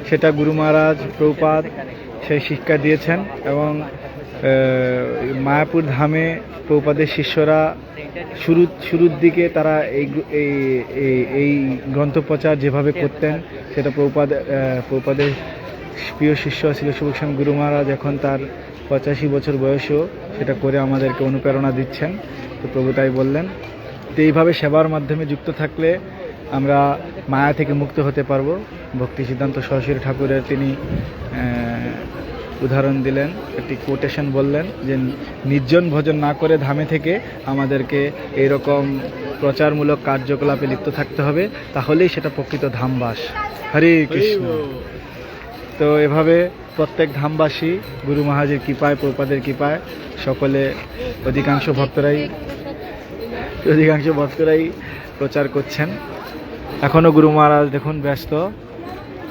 সেটা গুরু মহারাজ প্রভুপাদ সেই শিক্ষা দিয়েছেন। এবং মায়াপুর ধামে প্রভুপাদের শিষ্যরা শুরুর দিকে তারা এই গ্রন্থ প্রচার যেভাবে করতেন সেটা প্রভুপাদের প্রিয় শিষ্য ছিল সুবক্সাম গুরু মহারাজ। এখন তার 85 বছর বয়সেও সেটা করে আমাদেরকে অনুপ্রেরণা দিচ্ছেন। তো প্রভু তাই বললেন। তো এইভাবে সেবার মাধ্যমে যুক্ত থাকলে আমরা মায়া থেকে মুক্ত হতে পারবো। ভক্তি সিদ্ধান্ত সরস্বতী ঠাকুরের তিনি উদাহরণ দিলেন, একটি কোটেশন বললেন যে নির্জন ভজন না করে ধামে থেকে আমাদেরকে এইরকম প্রচারমূলক কার্যকলাপে লিপ্ত থাকতে হবে, তাহলেই সেটা প্রকৃত ধামবাস। হরে কৃষ্ণ। তো এভাবে প্রত্যেক ধামবাসী গুরু মহারাজের কৃপায়, প্রভুপাদের কৃপায় সকলে অধিকাংশ ভক্তরাই প্রচার করছেন। এখনও গুরু মহারাজ দেখুন ব্যস্ত,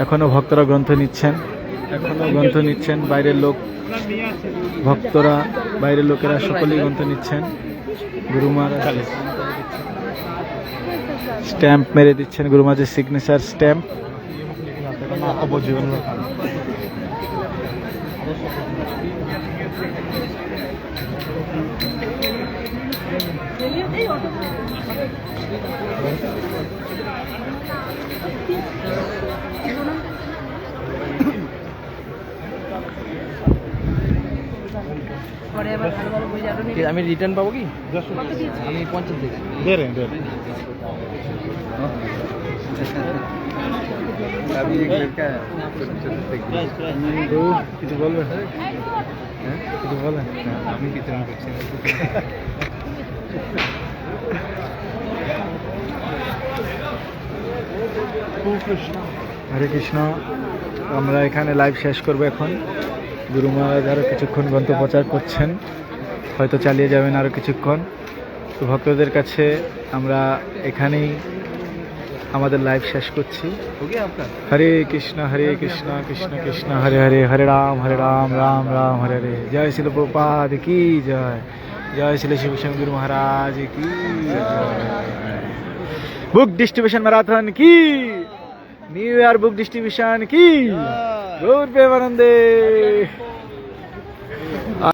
এখনও ভক্তরা গ্রন্থ নিচ্ছেন, বাইরের বাইরের লোকেরা সকলেই গ্রন্থ নিচ্ছেন। গুরু মহারাজ স্ট্যাম্প মেরে দিচ্ছেন, গুরু মহারাজের সিগনেচার স্ট্যাম্প। আমি রিটার্ন পাবো কি? আমি 50 দিচ্ছি। কিছু বলবেন? কিছু বলেন? আমি বিতরণ করছি। হরে কৃষ্ণ। আমরা এখানে লাইভ শেষ করবো এখন। গুরু মহারাজ আরও কিছুক্ষণ গ্রন্থ প্রচার করছেন, হয়তো চালিয়ে যাবেন আরও কিছুক্ষণ। তো ভক্তদের কাছে আমরা এখানেই আমাদের লাইভ শেষ করছি। হরে কৃষ্ণ কৃষ্ণ কৃষ্ণ হরে হরে, হরে রাম রাম রাম হরে হরে। জয় শিল প্রভুপাদ কি জয়, জয় শিল শিবশঙ্কর গুরু মহারাজ কি জয়। বুক ডিস্ট্রিবিউশন ম্যারাথন কি, নিউ ইয়ার বুক ডিস্ট্রিবিউশন কি, গৌর প্রেমানন্দে।